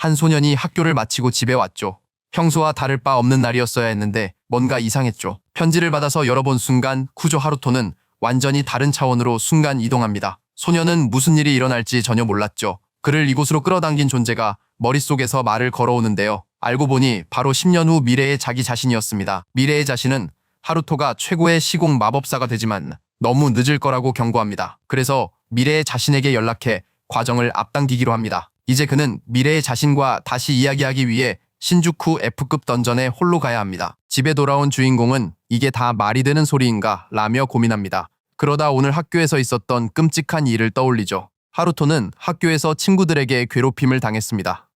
한 소년이 학교를 마치고 집에 왔죠. 평소와 다를 바 없는 날이었어야 했는데 뭔가 이상했죠. 편지를 받아서 열어본 순간 쿠조 하루토는 완전히 다른 차원으로 순간 이동합니다. 소년은 무슨 일이 일어날지 전혀 몰랐죠. 그를 이곳으로 끌어당긴 존재가 머릿속에서 말을 걸어오는데요. 알고 보니 바로 10년 후 미래의 자기 자신이었습니다. 미래의 자신은 하루토가 최고의 시공 마법사가 되지만 너무 늦을 거라고 경고합니다. 그래서 미래의 자신에게 연락해 과정을 앞당기기로 합니다. 이제 그는 미래의 자신과 다시 이야기하기 위해 신주쿠 F급 던전에 홀로 가야 합니다. 집에 돌아온 주인공은 이게 다 말이 되는 소리인가 라며 고민합니다. 그러다 오늘 학교에서 있었던 끔찍한 일을 떠올리죠. 하루토는 학교에서 친구들에게 괴롭힘을 당했습니다.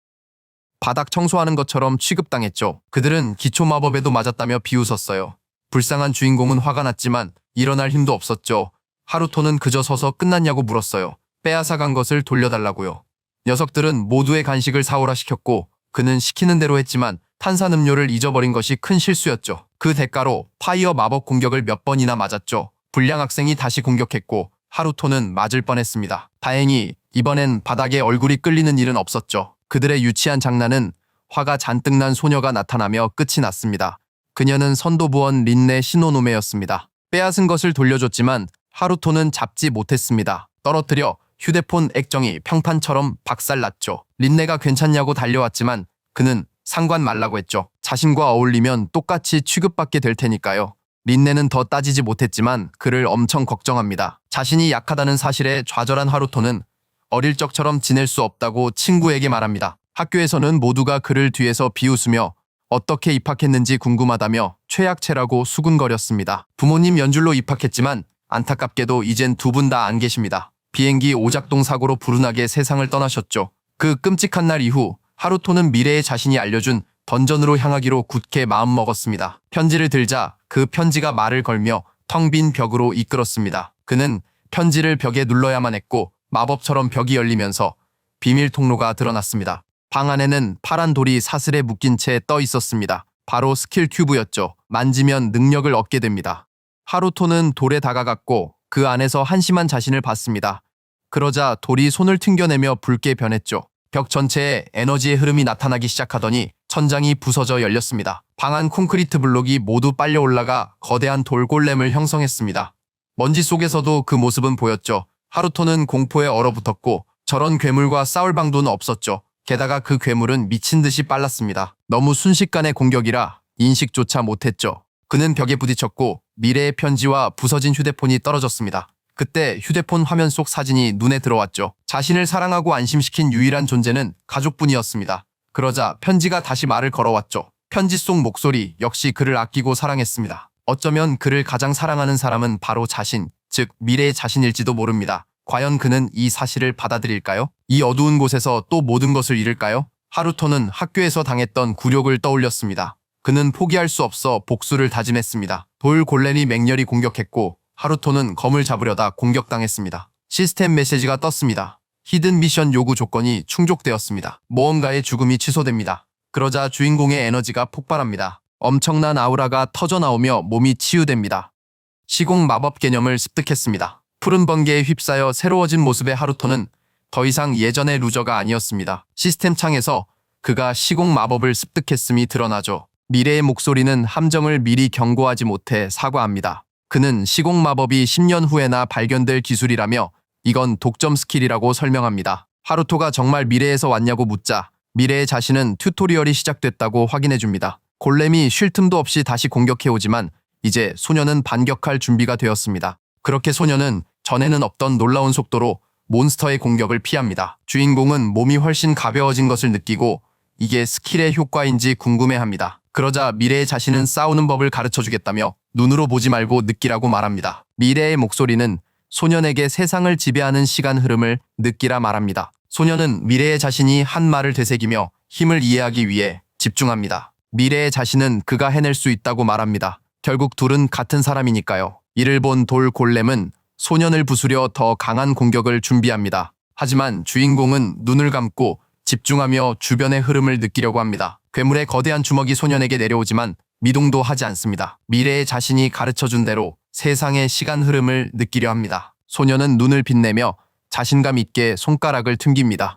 바닥 청소하는 것처럼 취급당했죠. 그들은 기초 마법에도 맞았다며 비웃었어요. 불쌍한 주인공은 화가 났지만 일어날 힘도 없었죠. 하루토는 그저 서서 끝났냐고 물었어요. 빼앗아간 것을 돌려달라고요. 녀석들은 모두의 간식을 사오라 시켰고 그는 시키는 대로 했지만 탄산음료를 잊어버린 것이 큰 실수였죠. 그 대가로 파이어 마법 공격을 몇 번이나 맞았죠. 불량 학생이 다시 공격했고 하루토는 맞을 뻔했습니다. 다행히 이번엔 바닥에 얼굴이 끌리는 일은 없었죠. 그들의 유치한 장난은 화가 잔뜩 난 소녀가 나타나며 끝이 났습니다. 그녀는 선도부원 린네 시노노메였습니다. 빼앗은 것을 돌려줬지만 하루토는 잡지 못했습니다. 떨어뜨려 휴대폰 액정이 평판처럼 박살났죠. 린네가 괜찮냐고 달려왔지만 그는 상관 말라고 했죠. 자신과 어울리면 똑같이 취급받게 될 테니까요. 린네는 더 따지지 못했지만 그를 엄청 걱정합니다. 자신이 약하다는 사실에 좌절한 하루토는 어릴 적처럼 지낼 수 없다고 친구에게 말합니다. 학교에서는 모두가 그를 뒤에서 비웃으며 어떻게 입학했는지 궁금하다며 최약체라고 수군거렸습니다. 부모님 연줄로 입학했지만 안타깝게도 이젠 두 분 다 안 계십니다. 비행기 오작동 사고로 불운하게 세상을 떠나셨죠. 그 끔찍한 날 이후 하루토는 미래의 자신이 알려준 던전으로 향하기로 굳게 마음먹었습니다. 편지를 들자 그 편지가 말을 걸며 텅 빈 벽으로 이끌었습니다. 그는 편지를 벽에 눌러야만 했고 마법처럼 벽이 열리면서 비밀 통로가 드러났습니다. 방 안에는 파란 돌이 사슬에 묶인 채 떠 있었습니다. 바로 스킬 큐브였죠. 만지면 능력을 얻게 됩니다. 하루토는 돌에 다가갔고 그 안에서 한심한 자신을 봤습니다. 그러자 돌이 손을 튕겨내며 붉게 변했죠. 벽 전체에 에너지의 흐름이 나타나기 시작하더니 천장이 부서져 열렸습니다. 방 안 콘크리트 블록이 모두 빨려 올라가 거대한 돌골렘을 형성했습니다. 먼지 속에서도 그 모습은 보였죠. 하루토는 공포에 얼어붙었고 저런 괴물과 싸울 방도는 없었죠. 게다가 그 괴물은 미친 듯이 빨랐습니다. 너무 순식간의 공격이라 인식조차 못했죠. 그는 벽에 부딪혔고 미래의 편지와 부서진 휴대폰이 떨어졌습니다. 그때 휴대폰 화면 속 사진이 눈에 들어왔죠. 자신을 사랑하고 안심시킨 유일한 존재는 가족뿐이었습니다. 그러자 편지가 다시 말을 걸어왔죠. 편지 속 목소리 역시 그를 아끼고 사랑했습니다. 어쩌면 그를 가장 사랑하는 사람은 바로 자신, 즉 미래의 자신일지도 모릅니다. 과연 그는 이 사실을 받아들일까요? 이 어두운 곳에서 또 모든 것을 잃을까요? 하루토는 학교에서 당했던 굴욕을 떠올렸습니다. 그는 포기할 수 없어 복수를 다짐했습니다. 돌 골렘이 맹렬히 공격했고 하루토는 검을 잡으려다 공격당했습니다. 시스템 메시지가 떴습니다. 히든 미션 요구 조건이 충족되었습니다. 모험가의 죽음이 취소됩니다. 그러자 주인공의 에너지가 폭발합니다. 엄청난 아우라가 터져나오며 몸이 치유됩니다. 시공 마법 개념을 습득했습니다. 푸른 번개에 휩싸여 새로워진 모습의 하루토는 더 이상 예전의 루저가 아니었습니다. 시스템 창에서 그가 시공 마법을 습득했음이 드러나죠. 미래의 목소리는 함정을 미리 경고하지 못해 사과합니다. 그는 시공 마법이 10년 후에나 발견될 기술이라며 이건 독점 스킬이라고 설명합니다. 하루토가 정말 미래에서 왔냐고 묻자 미래의 자신은 튜토리얼이 시작됐다고 확인해줍니다. 골렘이 쉴 틈도 없이 다시 공격해오지만 이제 소녀는 반격할 준비가 되었습니다. 그렇게 소녀는 전에는 없던 놀라운 속도로 몬스터의 공격을 피합니다. 주인공은 몸이 훨씬 가벼워진 것을 느끼고 이게 스킬의 효과인지 궁금해합니다. 그러자 미래의 자신은 싸우는 법을 가르쳐주겠다며 눈으로 보지 말고 느끼라고 말합니다. 미래의 목소리는 소년에게 세상을 지배하는 시간 흐름을 느끼라 말합니다. 소년은 미래의 자신이 한 말을 되새기며 힘을 이해하기 위해 집중합니다. 미래의 자신은 그가 해낼 수 있다고 말합니다. 결국 둘은 같은 사람이니까요. 이를 본 돌 골렘은 소년을 부수려 더 강한 공격을 준비합니다. 하지만 주인공은 눈을 감고 집중하며 주변의 흐름을 느끼려고 합니다. 괴물의 거대한 주먹이 소년에게 내려오지만 미동도 하지 않습니다. 미래의 자신이 가르쳐준 대로 세상의 시간 흐름을 느끼려 합니다. 소년은 눈을 빛내며 자신감 있게 손가락을 튕깁니다.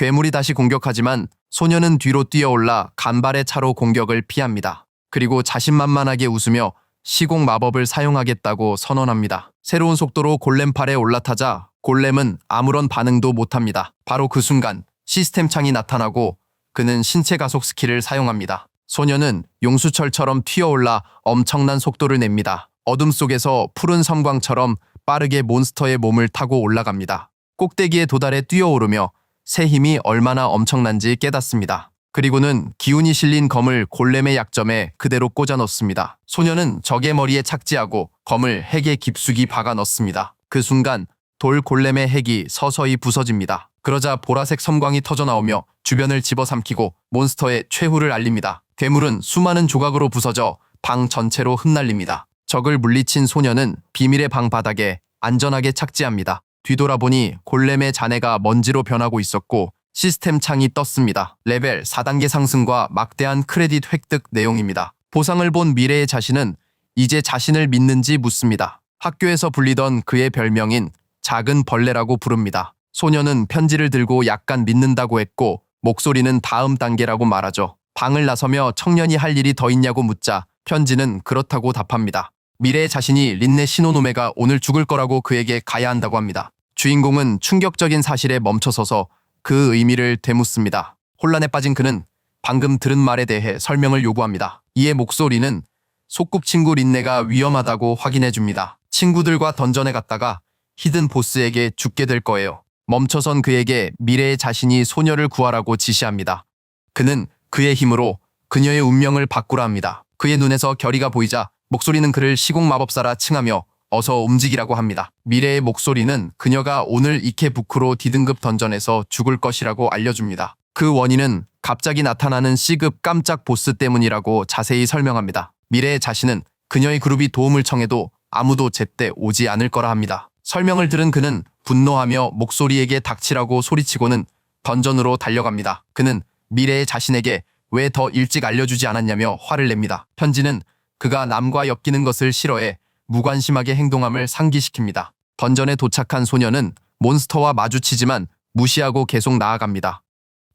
괴물이 다시 공격하지만 소녀는 뒤로 뛰어올라 간발의 차로 공격을 피합니다. 그리고 자신만만하게 웃으며 시공 마법을 사용하겠다고 선언합니다. 새로운 속도로 골렘팔에 올라타자 골렘은 아무런 반응도 못합니다. 바로 그 순간 시스템 창이 나타나고 그는 신체 가속 스킬을 사용합니다. 소녀는 용수철처럼 튀어올라 엄청난 속도를 냅니다. 어둠 속에서 푸른 섬광처럼 빠르게 몬스터의 몸을 타고 올라갑니다. 꼭대기에 도달해 뛰어오르며 새 힘이 얼마나 엄청난지 깨닫습니다. 그리고는 기운이 실린 검을 골렘의 약점에 그대로 꽂아 넣습니다. 소녀는 적의 머리에 착지하고 검을 핵에 깊숙이 박아 넣습니다. 그 순간 돌 골렘의 핵이 서서히 부서집니다. 그러자 보라색 섬광이 터져나오며 주변을 집어삼키고 몬스터의 최후를 알립니다. 괴물은 수많은 조각으로 부서져 방 전체로 흩날립니다. 적을 물리친 소녀는 비밀의 방 바닥에 안전하게 착지합니다. 뒤돌아보니 골렘의 잔해가 먼지로 변하고 있었고 시스템 창이 떴습니다. 레벨 4단계 상승과 막대한 크레딧 획득 내용입니다. 보상을 본 미래의 자신은 이제 자신을 믿는지 묻습니다. 학교에서 불리던 그의 별명인 작은 벌레라고 부릅니다. 소녀는 편지를 들고 약간 믿는다고 했고 목소리는 다음 단계라고 말하죠. 방을 나서며 청년이 할 일이 더 있냐고 묻자 편지는 그렇다고 답합니다. 미래의 자신이 린네 시노노메가 오늘 죽을 거라고 그에게 가야 한다고 합니다. 주인공은 충격적인 사실에 멈춰서서 그 의미를 되묻습니다. 혼란에 빠진 그는 방금 들은 말에 대해 설명을 요구합니다. 이에 목소리는 소꿉친구 린네가 위험하다고 확인해 줍니다. 친구들과 던전에 갔다가 히든 보스에게 죽게 될 거예요. 멈춰선 그에게 미래의 자신이 소녀를 구하라고 지시합니다. 그는 그의 힘으로 그녀의 운명을 바꾸라 합니다. 그의 눈에서 결의가 보이자 목소리는 그를 시공마법사라 칭하며 어서 움직이라고 합니다. 미래의 목소리는 그녀가 오늘 이케부쿠로 D등급 던전에서 죽을 것이라고 알려줍니다. 그 원인은 갑자기 나타나는 C급 깜짝 보스 때문이라고 자세히 설명합니다. 미래의 자신은 그녀의 그룹이 도움을 청해도 아무도 제때 오지 않을 거라 합니다. 설명을 들은 그는 분노하며 목소리에게 닥치라고 소리치고는 던전으로 달려갑니다. 그는 미래의 자신에게 왜 더 일찍 알려주지 않았냐며 화를 냅니다. 편지는 그가 남과 엮이는 것을 싫어해 무관심하게 행동함을 상기시킵니다. 던전에 도착한 소녀는 몬스터와 마주치지만 무시하고 계속 나아갑니다.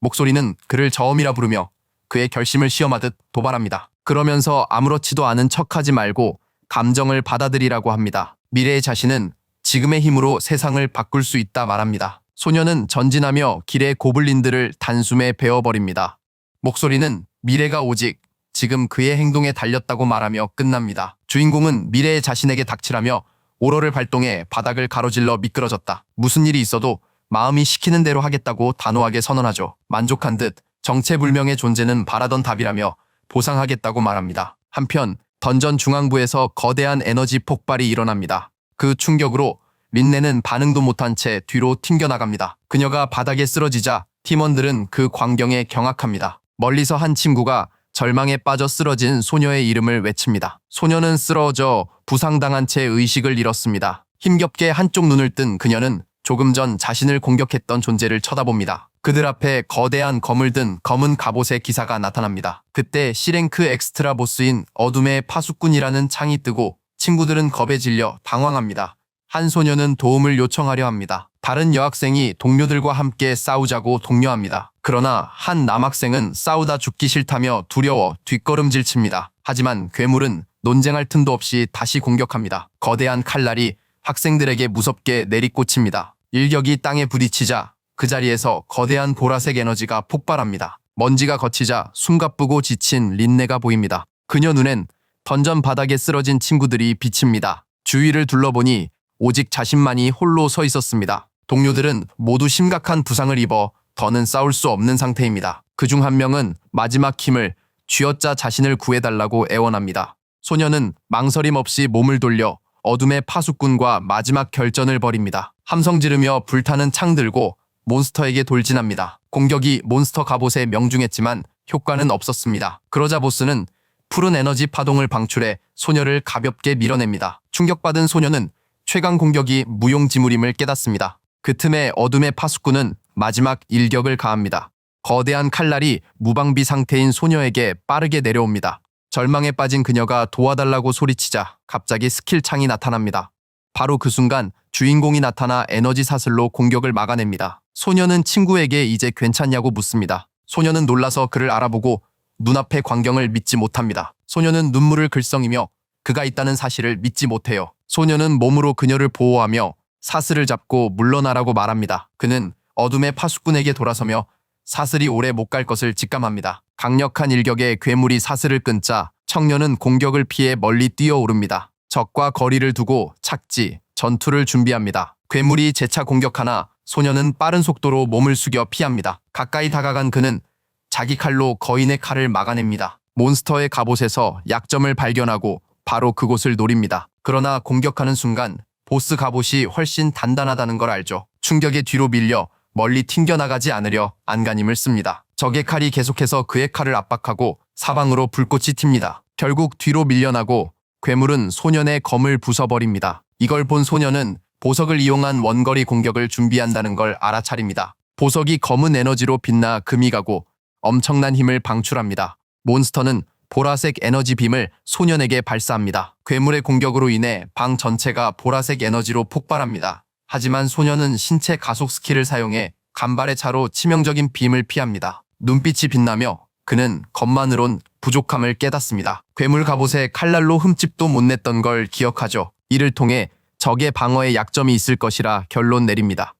목소리는 그를 저음이라 부르며 그의 결심을 시험하듯 도발합니다. 그러면서 아무렇지도 않은 척하지 말고 감정을 받아들이라고 합니다. 미래의 자신은 지금의 힘으로 세상을 바꿀 수 있다 말합니다. 소녀는 전진하며 길의 고블린들을 단숨에 베어버립니다. 목소리는 미래가 오직 지금 그의 행동에 달렸다고 말하며 끝납니다. 주인공은 미래의 자신에게 닥치라며 오러를 발동해 바닥을 가로질러 미끄러졌다. 무슨 일이 있어도 마음이 시키는 대로 하겠다고 단호하게 선언하죠. 만족한 듯 정체불명의 존재는 바라던 답이라며 보상하겠다고 말합니다. 한편 던전 중앙부에서 거대한 에너지 폭발이 일어납니다. 그 충격으로 린네는 반응도 못한 채 뒤로 튕겨나갑니다. 그녀가 바닥에 쓰러지자 팀원들은 그 광경에 경악합니다. 멀리서 한 친구가 절망에 빠져 쓰러진 소녀의 이름을 외칩니다. 소녀는 쓰러져 부상당한 채 의식을 잃었습니다. 힘겹게 한쪽 눈을 뜬 그녀는 조금 전 자신을 공격했던 존재를 쳐다봅니다. 그들 앞에 거대한 검을 든 검은 갑옷의 기사가 나타납니다. 그때 C랭크 엑스트라 보스인 어둠의 파수꾼이라는 창이 뜨고 친구들은 겁에 질려 당황합니다. 한 소녀는 도움을 요청하려 합니다. 다른 여학생이 동료들과 함께 싸우자고 독려합니다. 그러나 한 남학생은 싸우다 죽기 싫다며 두려워 뒷걸음질 칩니다. 하지만 괴물은 논쟁할 틈도 없이 다시 공격합니다. 거대한 칼날이 학생들에게 무섭게 내리꽂힙니다. 일격이 땅에 부딪히자 그 자리에서 거대한 보라색 에너지가 폭발합니다. 먼지가 걷히자 숨가쁘고 지친 린네가 보입니다. 그녀 눈엔 던전 바닥에 쓰러진 친구들이 비칩니다. 주위를 둘러보니 오직 자신만이 홀로 서 있었습니다. 동료들은 모두 심각한 부상을 입어 더는 싸울 수 없는 상태입니다. 그중 한 명은 마지막 힘을 쥐어짜 자신을 구해달라고 애원합니다. 소녀는 망설임 없이 몸을 돌려 어둠의 파수꾼과 마지막 결전을 벌입니다. 함성 지르며 불타는 창 들고 몬스터에게 돌진합니다. 공격이 몬스터 갑옷에 명중했지만 효과는 없었습니다. 그러자 보스는 푸른 에너지 파동을 방출해 소녀를 가볍게 밀어냅니다. 충격받은 소녀는 최강 공격이 무용지물임을 깨닫습니다. 그 틈에 어둠의 파수꾼은 마지막 일격을 가합니다. 거대한 칼날이 무방비 상태인 소녀에게 빠르게 내려옵니다. 절망에 빠진 그녀가 도와달라고 소리치자 갑자기 스킬 창이 나타납니다. 바로 그 순간 주인공이 나타나 에너지 사슬로 공격을 막아냅니다. 소녀는 친구에게 이제 괜찮냐고 묻습니다. 소녀는 놀라서 그를 알아보고 눈앞의 광경을 믿지 못합니다. 소녀는 눈물을 글썽이며 그가 있다는 사실을 믿지 못해요. 소녀는 몸으로 그녀를 보호하며 사슬을 잡고 물러나라고 말합니다. 그는 어둠의 파수꾼에게 돌아서며 사슬이 오래 못 갈 것을 직감합니다. 강력한 일격에 괴물이 사슬을 끊자 청년은 공격을 피해 멀리 뛰어오릅니다. 적과 거리를 두고 착지, 전투를 준비합니다. 괴물이 재차 공격하나 소녀는 빠른 속도로 몸을 숙여 피합니다. 가까이 다가간 그는 자기 칼로 거인의 칼을 막아냅니다. 몬스터의 갑옷에서 약점을 발견하고 바로 그곳을 노립니다. 그러나 공격하는 순간 보스 갑옷이 훨씬 단단하다는 걸 알죠. 충격에 뒤로 밀려 멀리 튕겨나가지 않으려 안간힘을 씁니다. 적의 칼이 계속해서 그의 칼을 압박하고 사방으로 불꽃이 튑니다. 결국 뒤로 밀려나고 괴물은 소년의 검을 부숴버립니다. 이걸 본 소년은 보석을 이용한 원거리 공격을 준비한다는 걸 알아차립니다. 보석이 검은 에너지로 빛나 금이 가고 엄청난 힘을 방출합니다. 몬스터는 보라색 에너지 빔을 소년에게 발사합니다. 괴물의 공격으로 인해 방 전체가 보라색 에너지로 폭발합니다. 하지만 소년은 신체 가속 스킬을 사용해 간발의 차로 치명적인 빔을 피합니다. 눈빛이 빛나며 그는 검만으론 부족함을 깨닫습니다. 괴물 갑옷에 칼날로 흠집도 못 냈던 걸 기억하죠. 이를 통해 적의 방어에 약점이 있을 것이라 결론 내립니다.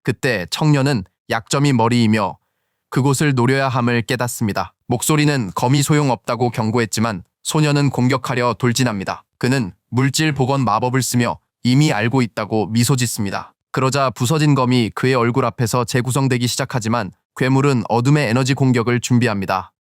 그때 청년은 약점이 머리이며 그곳을 노려야 함을 깨닫습니다. 목소리는 검이 소용없다고 경고했지만 소년은 공격하려 돌진합니다. 그는 물질 복원 마법을 쓰며 이미 알고 있다고 미소 짓습니다. 그러자 부서진 검이 그의 얼굴 앞에서 재구성되기 시작하지만 괴물은 어둠의 에너지 공격을 준비합니다.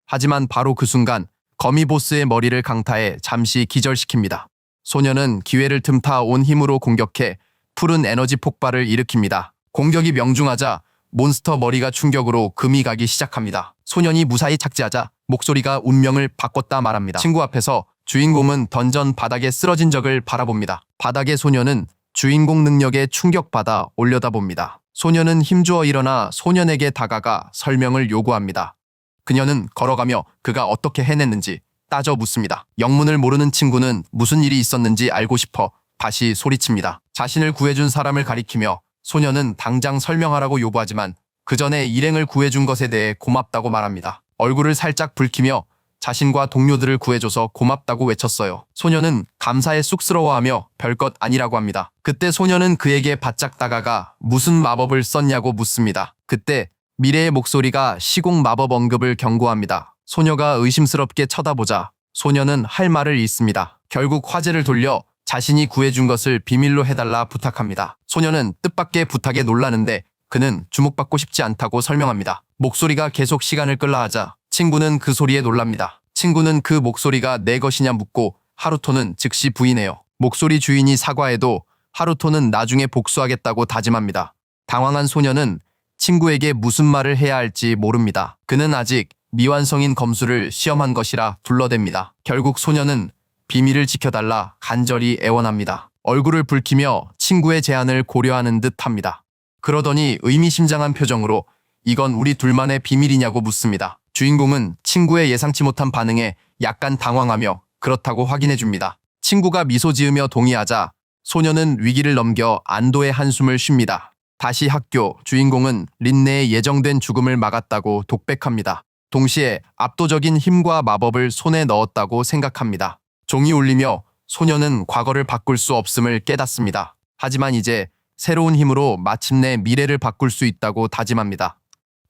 하지만 바로 그 순간 거미 보스의 머리를 강타해 잠시 기절시킵니다. 소년은 기회를 틈타 온 힘으로 공격해 푸른 에너지 폭발을 일으킵니다. 공격이 명중하자 몬스터 머리가 충격으로 금이 가기 시작합니다. 소년이 무사히 착지하자 목소리가 운명을 바꿨다 말합니다. 친구 앞에서 주인공은 던전 바닥에 쓰러진 적을 바라봅니다. 바닥의 소년은 주인공 능력에 충격받아 올려다봅니다. 소년은 힘주어 일어나 소년에게 다가가 설명을 요구합니다. 그녀는 걸어가며 그가 어떻게 해냈는지 따져 묻습니다. 영문을 모르는 친구는 무슨 일이 있었는지 알고 싶어 다시 소리칩니다. 자신을 구해준 사람을 가리키며 소년은 당장 설명하라고 요구하지만 그 전에 일행을 구해준 것에 대해 고맙다고 말합니다. 얼굴을 살짝 붉히며 자신과 동료들을 구해줘서 고맙다고 외쳤어요. 소년은 감사에 쑥스러워하며 별것 아니라고 합니다. 그때 소년은 그에게 바짝 다가가 무슨 마법을 썼냐고 묻습니다. 그때 미래의 목소리가 시공 마법 언급을 경고합니다. 소녀가 의심스럽게 쳐다보자 소년은 할 말을 잃습니다. 결국 화제를 돌려 자신이 구해준 것을 비밀로 해달라 부탁합니다. 소년은 뜻밖의 부탁에 놀라는데 그는 주목받고 싶지 않다고 설명합니다. 목소리가 계속 시간을 끌라 하자 친구는 그 소리에 놀랍니다. 친구는 그 목소리가 내 것이냐 묻고 하루토는 즉시 부인해요. 목소리 주인이 사과해도 하루토는 나중에 복수하겠다고 다짐합니다. 당황한 소년은 친구에게 무슨 말을 해야 할지 모릅니다. 그는 아직 미완성인 검수를 시험한 것이라 둘러댑니다. 결국 소년은 비밀을 지켜달라 간절히 애원합니다. 얼굴을 붉히며 친구의 제안을 고려하는 듯합니다. 그러더니 의미심장한 표정으로 이건 우리 둘만의 비밀이냐고 묻습니다. 주인공은 친구의 예상치 못한 반응에 약간 당황하며 그렇다고 확인해줍니다. 친구가 미소 지으며 동의하자 소녀는 위기를 넘겨 안도의 한숨을 쉽니다. 다시 학교, 주인공은 린네의 예정된 죽음을 막았다고 독백합니다. 동시에 압도적인 힘과 마법을 손에 넣었다고 생각합니다. 종이 울리며 소녀는 과거를 바꿀 수 없음을 깨닫습니다. 하지만 이제 새로운 힘으로 마침내 미래를 바꿀 수 있다고 다짐합니다.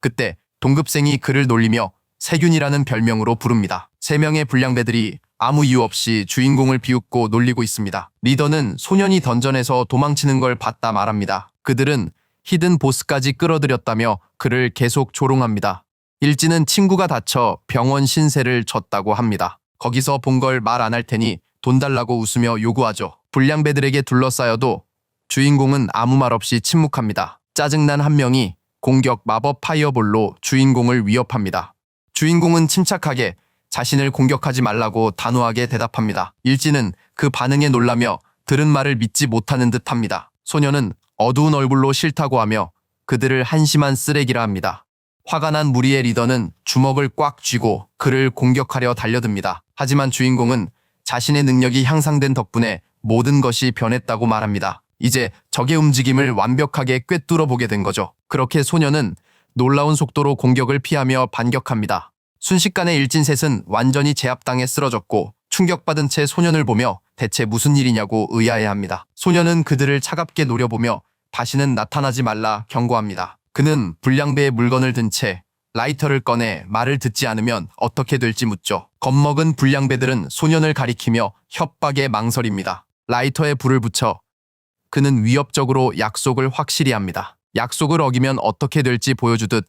그때 동급생이 그를 놀리며 세균이라는 별명으로 부릅니다. 3명의 불량배들이 아무 이유 없이 주인공을 비웃고 놀리고 있습니다. 리더는 소년이 던전에서 도망치는 걸 봤다 말합니다. 그들은 히든 보스까지 끌어들였다며 그를 계속 조롱합니다. 일진은 친구가 다쳐 병원 신세를 졌다고 합니다. 거기서 본 걸 말 안 할 테니 돈 달라고 웃으며 요구하죠. 불량배들에게 둘러싸여도 주인공은 아무 말 없이 침묵합니다. 짜증난 한 명이 공격 마법 파이어볼로 주인공을 위협합니다. 주인공은 침착하게 자신을 공격하지 말라고 단호하게 대답합니다. 일진은 그 반응에 놀라며 들은 말을 믿지 못하는 듯합니다. 소녀는 어두운 얼굴로 싫다고 하며 그들을 한심한 쓰레기라 합니다. 화가 난 무리의 리더는 주먹을 꽉 쥐고 그를 공격하려 달려듭니다. 하지만 주인공은 자신의 능력이 향상된 덕분에 모든 것이 변했다고 말합니다. 이제 적의 움직임을 완벽하게 꿰뚫어 보게 된 거죠. 그렇게 소녀는 놀라운 속도로 공격을 피하며 반격합니다. 순식간에 일진셋은 완전히 제압당해 쓰러졌고 충격받은 채 소년을 보며 대체 무슨 일이냐고 의아해합니다. 소년은 그들을 차갑게 노려보며 다시는 나타나지 말라 경고합니다. 그는 불량배의 물건을 든 채 라이터를 꺼내 말을 듣지 않으면 어떻게 될지 묻죠. 겁먹은 불량배들은 소년을 가리키며 협박에 망설입니다. 라이터에 불을 붙여 그는 위협적으로 약속을 확실히 합니다. 약속을 어기면 어떻게 될지 보여주듯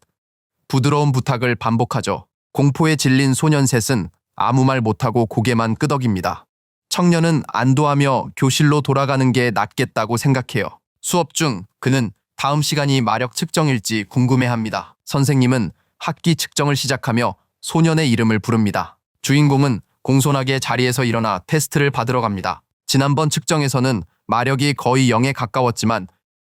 부드러운 부탁을 반복하죠. 공포에 질린 소년 셋은 아무 말 못하고 고개만 끄덕입니다. 청년은 안도하며 교실로 돌아가는 게 낫겠다고 생각해요. 수업 중 그는 다음 시간이 마력 측정일지 궁금해합니다. 선생님은 학기 측정을 시작하며 소년의 이름을 부릅니다. 주인공은 공손하게 자리에서 일어나 테스트를 받으러 갑니다. 지난번 측정에서는 마력이 거의 0에 가까웠지만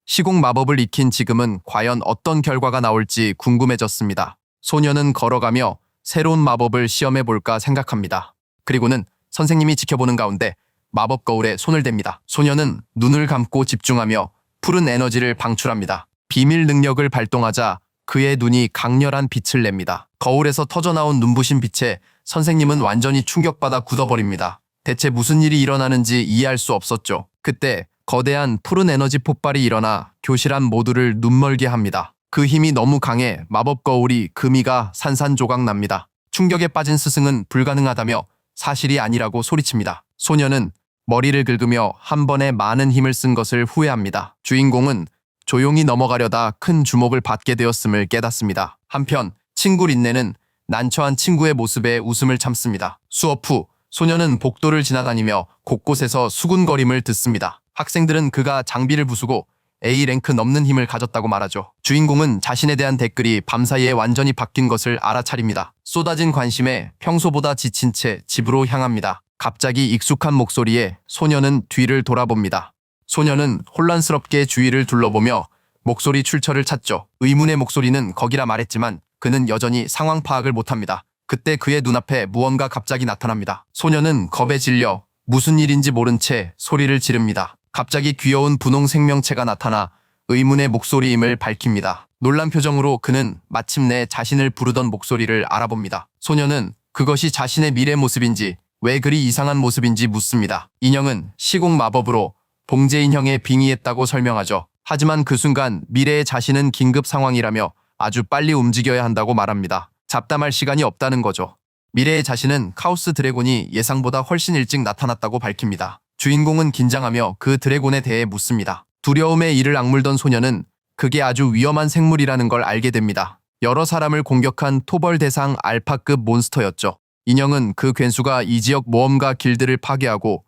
시공 마법을 익힌 지금은 과연 어떤 결과가 나올지 궁금해졌습니다. 소년은 걸어가며 새로운 마법을 시험해볼까 생각합니다. 그리고는 선생님이 지켜보는 가운데 마법 거울에 손을 댑니다. 소년은 눈을 감고 집중하며 푸른 에너지를 방출합니다. 비밀 능력을 발동하자 그의 눈이 강렬한 빛을 냅니다. 거울에서 터져나온 눈부신 빛에 선생님은 완전히 충격받아 굳어버립니다. 대체 무슨 일이 일어나는지 이해할 수 없었죠. 그때 거대한 푸른 에너지 폭발이 일어나 교실 안 모두를 눈멀게 합니다. 그 힘이 너무 강해 마법 거울이 금이가 산산조각 납니다. 충격에 빠진 스승은 불가능하다며 사실이 아니라고 소리칩니다. 소녀는 머리를 긁으며 한 번에 많은 힘을 쓴 것을 후회합니다. 주인공은 조용히 넘어가려다 큰 주목을 받게 되었음을 깨닫습니다. 한편 친구 린네는 난처한 친구의 모습에 웃음을 참습니다. 수업 후 소녀는 복도를 지나다니며 곳곳에서 수군거림을 듣습니다. 학생들은 그가 장비를 부수고 A랭크 넘는 힘을 가졌다고 말하죠. 주인공은 자신에 대한 댓글이 밤사이에 완전히 바뀐 것을 알아차립니다. 쏟아진 관심에 평소보다 지친 채 집으로 향합니다. 갑자기 익숙한 목소리에 소녀는 뒤를 돌아봅니다. 소녀는 혼란스럽게 주위를 둘러보며 목소리 출처를 찾죠. 의문의 목소리는 거기라 말했지만 그는 여전히 상황 파악을 못합니다. 그때 그의 눈앞에 무언가 갑자기 나타납니다. 소녀는 겁에 질려 무슨 일인지 모른 채 소리를 지릅니다. 갑자기 귀여운 분홍 생명체가 나타나 의문의 목소리임을 밝힙니다. 놀란 표정으로 그는 마침내 자신을 부르던 목소리를 알아봅니다. 소녀는 그것이 자신의 미래 모습인지 왜 그리 이상한 모습인지 묻습니다. 인형은 시공 마법으로 봉제 인형에 빙의했다고 설명하죠. 하지만 그 순간 미래의 자신은 긴급 상황이라며 아주 빨리 움직여야 한다고 말합니다. 잡담할 시간이 없다는 거죠. 미래의 자신은 카오스 드래곤이 예상보다 훨씬 일찍 나타났다고 밝힙니다. 주인공은 긴장하며 그 드래곤에 대해 묻습니다. 두려움에 이를 악물던 소녀는 그게 아주 위험한 생물이라는 걸 알게 됩니다. 여러 사람을 공격한 토벌 대상 알파급 몬스터였죠. 인형은 그 괴수가 이 지역 모험가 길드를 파괴하고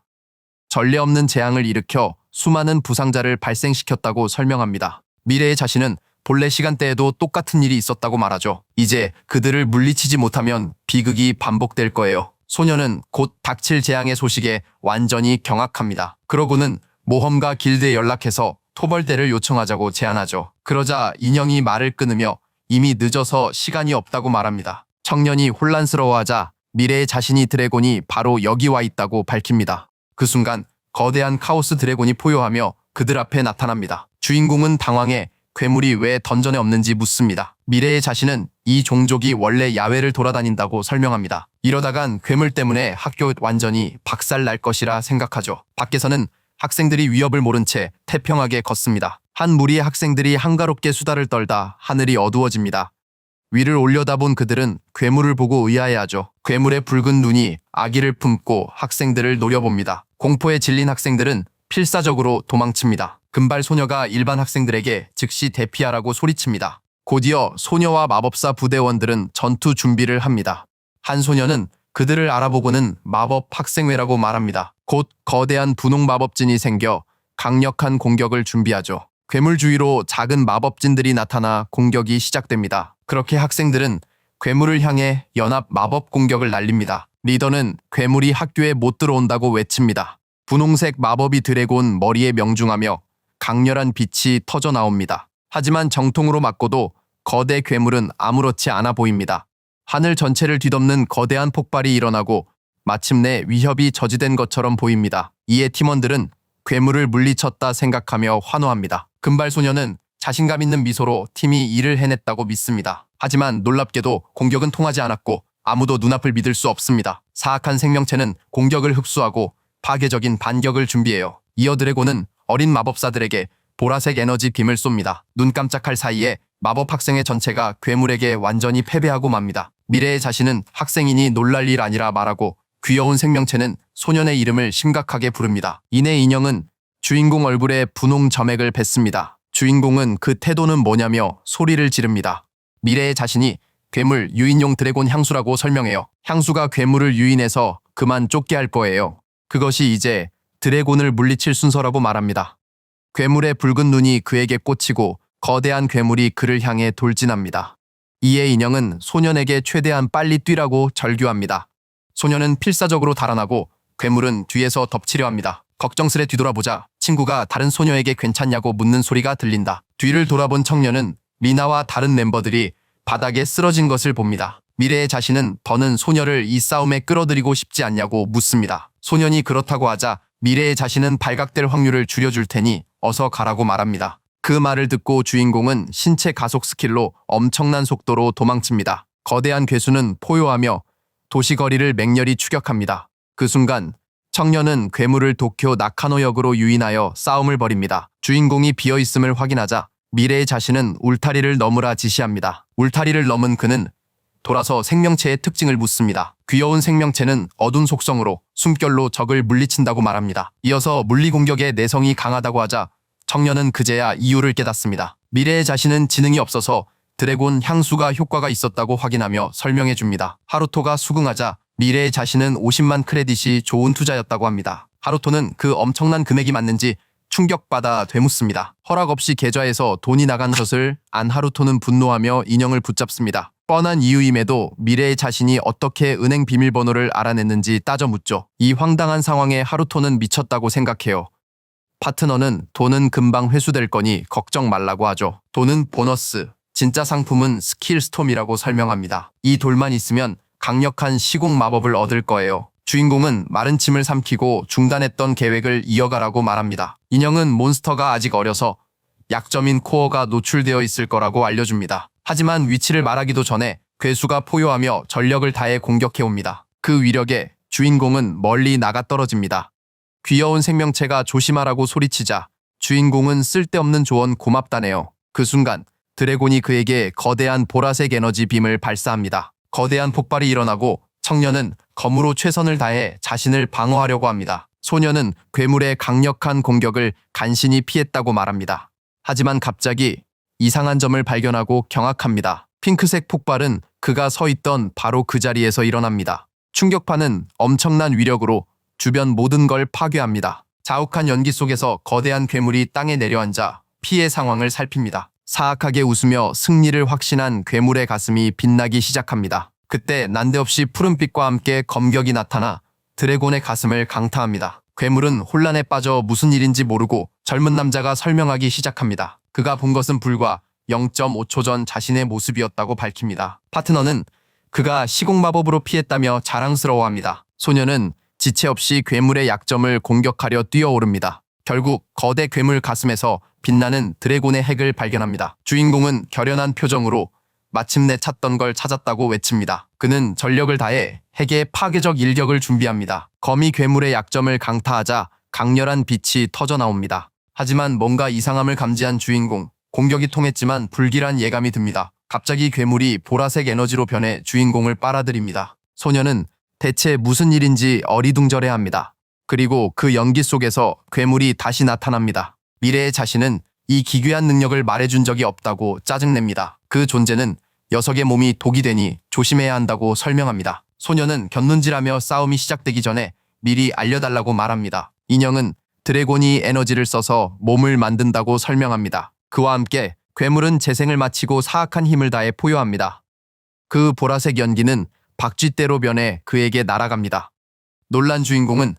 전례 없는 재앙을 일으켜 수많은 부상자를 발생시켰다고 설명합니다. 미래의 자신은 본래 시간대에도 똑같은 일이 있었다고 말하죠. 이제 그들을 물리치지 못하면 비극이 반복될 거예요. 소녀는 곧 닥칠 재앙의 소식에 완전히 경악합니다. 그러고는 모험가 길드에 연락해서 토벌대를 요청하자고 제안하죠. 그러자 인형이 말을 끊으며 이미 늦어서 시간이 없다고 말합니다. 청년이 혼란스러워하자 미래의 자신이 드래곤이 바로 여기 와 있다고 밝힙니다. 그 순간 거대한 카오스 드래곤이 포효하며 그들 앞에 나타납니다. 주인공은 당황해 괴물이 왜 던전에 없는지 묻습니다. 미래의 자신은 이 종족이 원래 야외를 돌아다닌다고 설명합니다. 이러다간 괴물 때문에 학교 완전히 박살 날 것이라 생각하죠. 밖에서는 학생들이 위협을 모른 채 태평하게 걷습니다. 한 무리의 학생들이 한가롭게 수다를 떨다 하늘이 어두워집니다. 위를 올려다본 그들은 괴물을 보고 의아해하죠. 괴물의 붉은 눈이 아기를 품고 학생들을 노려봅니다. 공포에 질린 학생들은 필사적으로 도망칩니다. 금발 소녀가 일반 학생들에게 즉시 대피하라고 소리칩니다. 곧이어 소녀와 마법사 부대원들은 전투 준비를 합니다. 한 소녀는 그들을 알아보고는 마법 학생회라고 말합니다. 곧 거대한 분홍 마법진이 생겨 강력한 공격을 준비하죠. 괴물 주위로 작은 마법진들이 나타나 공격이 시작됩니다. 그렇게 학생들은 괴물을 향해 연합 마법 공격을 날립니다. 리더는 괴물이 학교에 못 들어온다고 외칩니다. 분홍색 마법이 드래곤 머리에 명중하며 강렬한 빛이 터져 나옵니다. 하지만 정통으로 맞고도 거대 괴물은 아무렇지 않아 보입니다. 하늘 전체를 뒤덮는 거대한 폭발이 일어나고 마침내 위협이 저지된 것처럼 보입니다. 이에 팀원들은 괴물을 물리쳤다 생각하며 환호합니다. 금발 소녀는 자신감 있는 미소로 팀이 일을 해냈다고 믿습니다. 하지만 놀랍게도 공격은 통하지 않았고 아무도 눈앞을 믿을 수 없습니다. 사악한 생명체는 공격을 흡수하고 파괴적인 반격을 준비해요. 이어 드래곤은 어린 마법사들에게 보라색 에너지 빔을 쏩니다. 눈 깜짝할 사이에 마법 학생의 전체가 괴물에게 완전히 패배하고 맙니다. 미래의 자신은 학생이니 놀랄 일 아니라 말하고 귀여운 생명체는 소년의 이름을 심각하게 부릅니다. 이내 인형은 주인공 얼굴에 분홍 점액을 뱉습니다. 주인공은 그 태도는 뭐냐며 소리를 지릅니다. 미래의 자신이 괴물 유인용 드래곤 향수라고 설명해요. 향수가 괴물을 유인해서 그만 쫓게 할 거예요. 그것이 이제 드래곤을 물리칠 순서라고 말합니다. 괴물의 붉은 눈이 그에게 꽂히고 거대한 괴물이 그를 향해 돌진합니다. 이에 인형은 소년에게 최대한 빨리 뛰라고 절규합니다. 소년은 필사적으로 달아나고 괴물은 뒤에서 덮치려 합니다. 걱정스레 뒤돌아보자 친구가 다른 소녀에게 괜찮냐고 묻는 소리가 들린다. 뒤를 돌아본 청년은 미나와 다른 멤버들이 바닥에 쓰러진 것을 봅니다. 미래의 자신은 더는 소녀를 이 싸움에 끌어들이고 싶지 않냐고 묻습니다. 소년이 그렇다고 하자 미래의 자신은 발각될 확률을 줄여줄 테니 어서 가라고 말합니다. 그 말을 듣고 주인공은 신체 가속 스킬로 엄청난 속도로 도망칩니다. 거대한 괴수는 포효하며 도시거리를 맹렬히 추격합니다. 그 순간 청년은 괴물을 도쿄 나카노역으로 유인하여 싸움을 벌입니다. 주인공이 비어있음을 확인하자 미래의 자신은 울타리를 넘으라 지시합니다. 울타리를 넘은 그는 돌아서 생명체의 특징을 묻습니다. 귀여운 생명체는 어두운 속성으로 숨결로 적을 물리친다고 말합니다. 이어서 물리공격에 내성이 강하다고 하자 청년은 그제야 이유를 깨닫습니다. 미래의 자신은 지능이 없어서 드래곤 향수가 효과가 있었다고 확인하며 설명해 줍니다. 하루토가 수긍하자 미래의 자신은 50만 크레딧이 좋은 투자였다고 합니다. 하루토는 그 엄청난 금액이 맞는지 충격받아 되묻습니다. 허락 없이 계좌에서 돈이 나간 것을 안 하루토는 분노하며 인형을 붙잡습니다. 뻔한 이유임에도 미래의 자신이 어떻게 은행 비밀번호를 알아냈는지 따져 묻죠. 이 황당한 상황에 하루토는 미쳤다고 생각해요. 파트너는 돈은 금방 회수될 거니 걱정 말라고 하죠. 돈은 보너스, 진짜 상품은 스킬 스톰이라고 설명합니다. 이 돌만 있으면 강력한 시공 마법을 얻을 거예요. 주인공은 마른 침을 삼키고 중단했던 계획을 이어가라고 말합니다. 인형은 몬스터가 아직 어려서 약점인 코어가 노출되어 있을 거라고 알려줍니다. 하지만 위치를 말하기도 전에 괴수가 포효하며 전력을 다해 공격해옵니다. 그 위력에 주인공은 멀리 나가 떨어집니다. 귀여운 생명체가 조심하라고 소리치자 주인공은 쓸데없는 조언 고맙다네요. 그 순간 드래곤이 그에게 거대한 보라색 에너지 빔을 발사합니다. 거대한 폭발이 일어나고 청년은 검으로 최선을 다해 자신을 방어하려고 합니다. 소녀는 괴물의 강력한 공격을 간신히 피했다고 말합니다. 하지만 갑자기 이상한 점을 발견하고 경악합니다. 핑크색 폭발은 그가 서 있던 바로 그 자리에서 일어납니다. 충격파는 엄청난 위력으로 주변 모든 걸 파괴합니다. 자욱한 연기 속에서 거대한 괴물이 땅에 내려앉아 피해 상황을 살핍니다. 사악하게 웃으며 승리를 확신한 괴물의 가슴이 빛나기 시작합니다. 그때 난데없이 푸른빛과 함께 검격이 나타나 드래곤의 가슴을 강타합니다. 괴물은 혼란에 빠져 무슨 일인지 모르고 젊은 남자가 설명하기 시작합니다. 그가 본 것은 불과 0.5초 전 자신의 모습이었다고 밝힙니다. 파트너는 그가 시공마법으로 피했다며 자랑스러워합니다. 소녀는 지체 없이 괴물의 약점을 공격하려 뛰어오릅니다. 결국 거대 괴물 가슴에서 빛나는 드래곤의 핵을 발견합니다. 주인공은 결연한 표정으로 마침내 찾던 걸 찾았다고 외칩니다. 그는 전력을 다해 핵의 파괴적 일격을 준비합니다. 거미 괴물의 약점을 강타하자 강렬한 빛이 터져나옵니다. 하지만 뭔가 이상함을 감지한 주인공, 공격이 통했지만 불길한 예감이 듭니다. 갑자기 괴물이 보라색 에너지로 변해 주인공을 빨아들입니다. 소녀는 대체 무슨 일인지 어리둥절해합니다. 그리고 그 연기 속에서 괴물이 다시 나타납니다. 미래의 자신은 이 기괴한 능력을 말해준 적이 없다고 짜증냅니다. 그 존재는 녀석의 몸이 독이 되니 조심해야 한다고 설명합니다. 소녀는 곁눈질하며 싸움이 시작되기 전에 미리 알려달라고 말합니다. 인형은 드래곤이 에너지를 써서 몸을 만든다고 설명합니다. 그와 함께 괴물은 재생을 마치고 사악한 힘을 다해 포효합니다. 그 보라색 연기는 박쥐떼로 변해 그에게 날아갑니다. 놀란 주인공은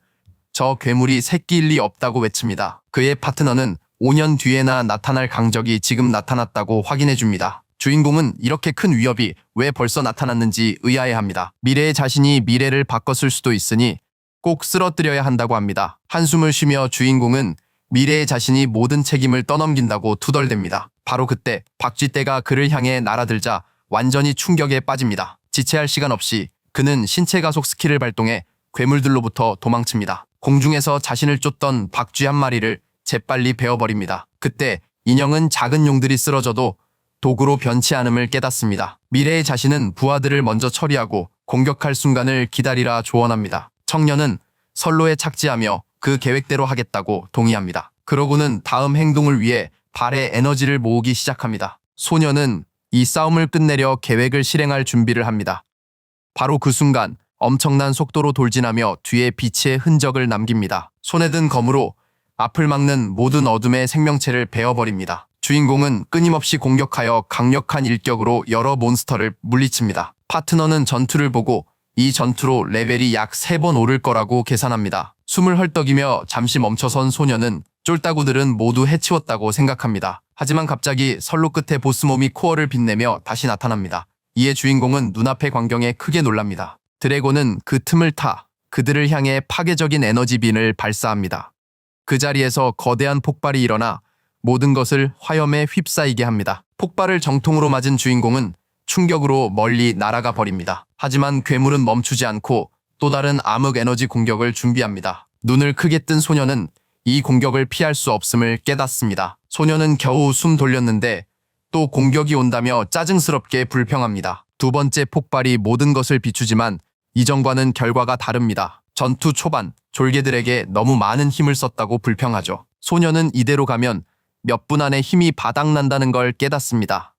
저 괴물이 새끼일 리 없다고 외칩니다. 그의 파트너는 5년 뒤에나 나타날 강적이 지금 나타났다고 확인해줍니다. 주인공은 이렇게 큰 위협이 왜 벌써 나타났는지 의아해합니다. 미래의 자신이 미래를 바꿨을 수도 있으니 꼭 쓰러뜨려야 한다고 합니다. 한숨을 쉬며 주인공은 미래의 자신이 모든 책임을 떠넘긴다고 투덜댑니다. 바로 그때 박쥐떼가 그를 향해 날아들자 완전히 충격에 빠집니다. 지체할 시간 없이 그는 신체 가속 스킬을 발동해 괴물들로부터 도망칩니다. 공중에서 자신을 쫓던 박쥐 한 마리를 재빨리 베어버립니다. 그때 인형은 작은 용들이 쓰러져도 도구로 변치 않음을 깨닫습니다. 미래의 자신은 부하들을 먼저 처리하고 공격할 순간을 기다리라 조언합니다. 청년은 선로에 착지하며 그 계획대로 하겠다고 동의합니다. 그러고는 다음 행동을 위해 발에 에너지를 모으기 시작합니다. 소녀는 이 싸움을 끝내려 계획을 실행할 준비를 합니다. 바로 그 순간 엄청난 속도로 돌진하며 뒤에 빛의 흔적을 남깁니다. 손에 든 검으로 앞을 막는 모든 어둠의 생명체를 베어버립니다. 주인공은 끊임없이 공격하여 강력한 일격으로 여러 몬스터를 물리칩니다. 파트너는 전투를 보고 이 전투로 레벨이 약 3번 오를 거라고 계산합니다. 숨을 헐떡이며 잠시 멈춰선 소녀는 쫄따구들은 모두 해치웠다고 생각합니다. 하지만 갑자기 선로 끝에 보스몸이 코어를 빛내며 다시 나타납니다. 이에 주인공은 눈앞의 광경에 크게 놀랍니다. 드래곤은 그 틈을 타 그들을 향해 파괴적인 에너지빈을 발사합니다. 그 자리에서 거대한 폭발이 일어나 모든 것을 화염에 휩싸이게 합니다. 폭발을 정통으로 맞은 주인공은 충격으로 멀리 날아가 버립니다. 하지만 괴물은 멈추지 않고 또 다른 암흑 에너지 공격을 준비합니다. 눈을 크게 뜬 소녀는 이 공격을 피할 수 없음을 깨닫습니다. 소녀는 겨우 숨 돌렸는데 또 공격이 온다며 짜증스럽게 불평합니다. 두 번째 폭발이 모든 것을 비추지만 이전과는 결과가 다릅니다. 전투 초반 졸개들에게 너무 많은 힘을 썼다고 불평하죠. 소녀는 이대로 가면 몇 분 안에 힘이 바닥난다는 걸 깨닫습니다.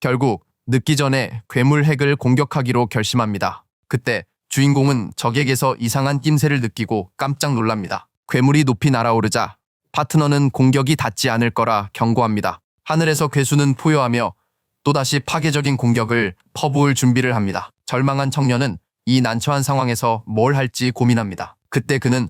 결국 늦기 전에 괴물 핵을 공격하기로 결심합니다. 그때 주인공은 적에게서 이상한 낌새를 느끼고 깜짝 놀랍니다. 괴물이 높이 날아오르자 파트너는 공격이 닿지 않을 거라 경고합니다. 하늘에서 괴수는 포효하며 또다시 파괴적인 공격을 퍼부을 준비를 합니다. 절망한 청년은 이 난처한 상황에서 뭘 할지 고민합니다. 그때 그는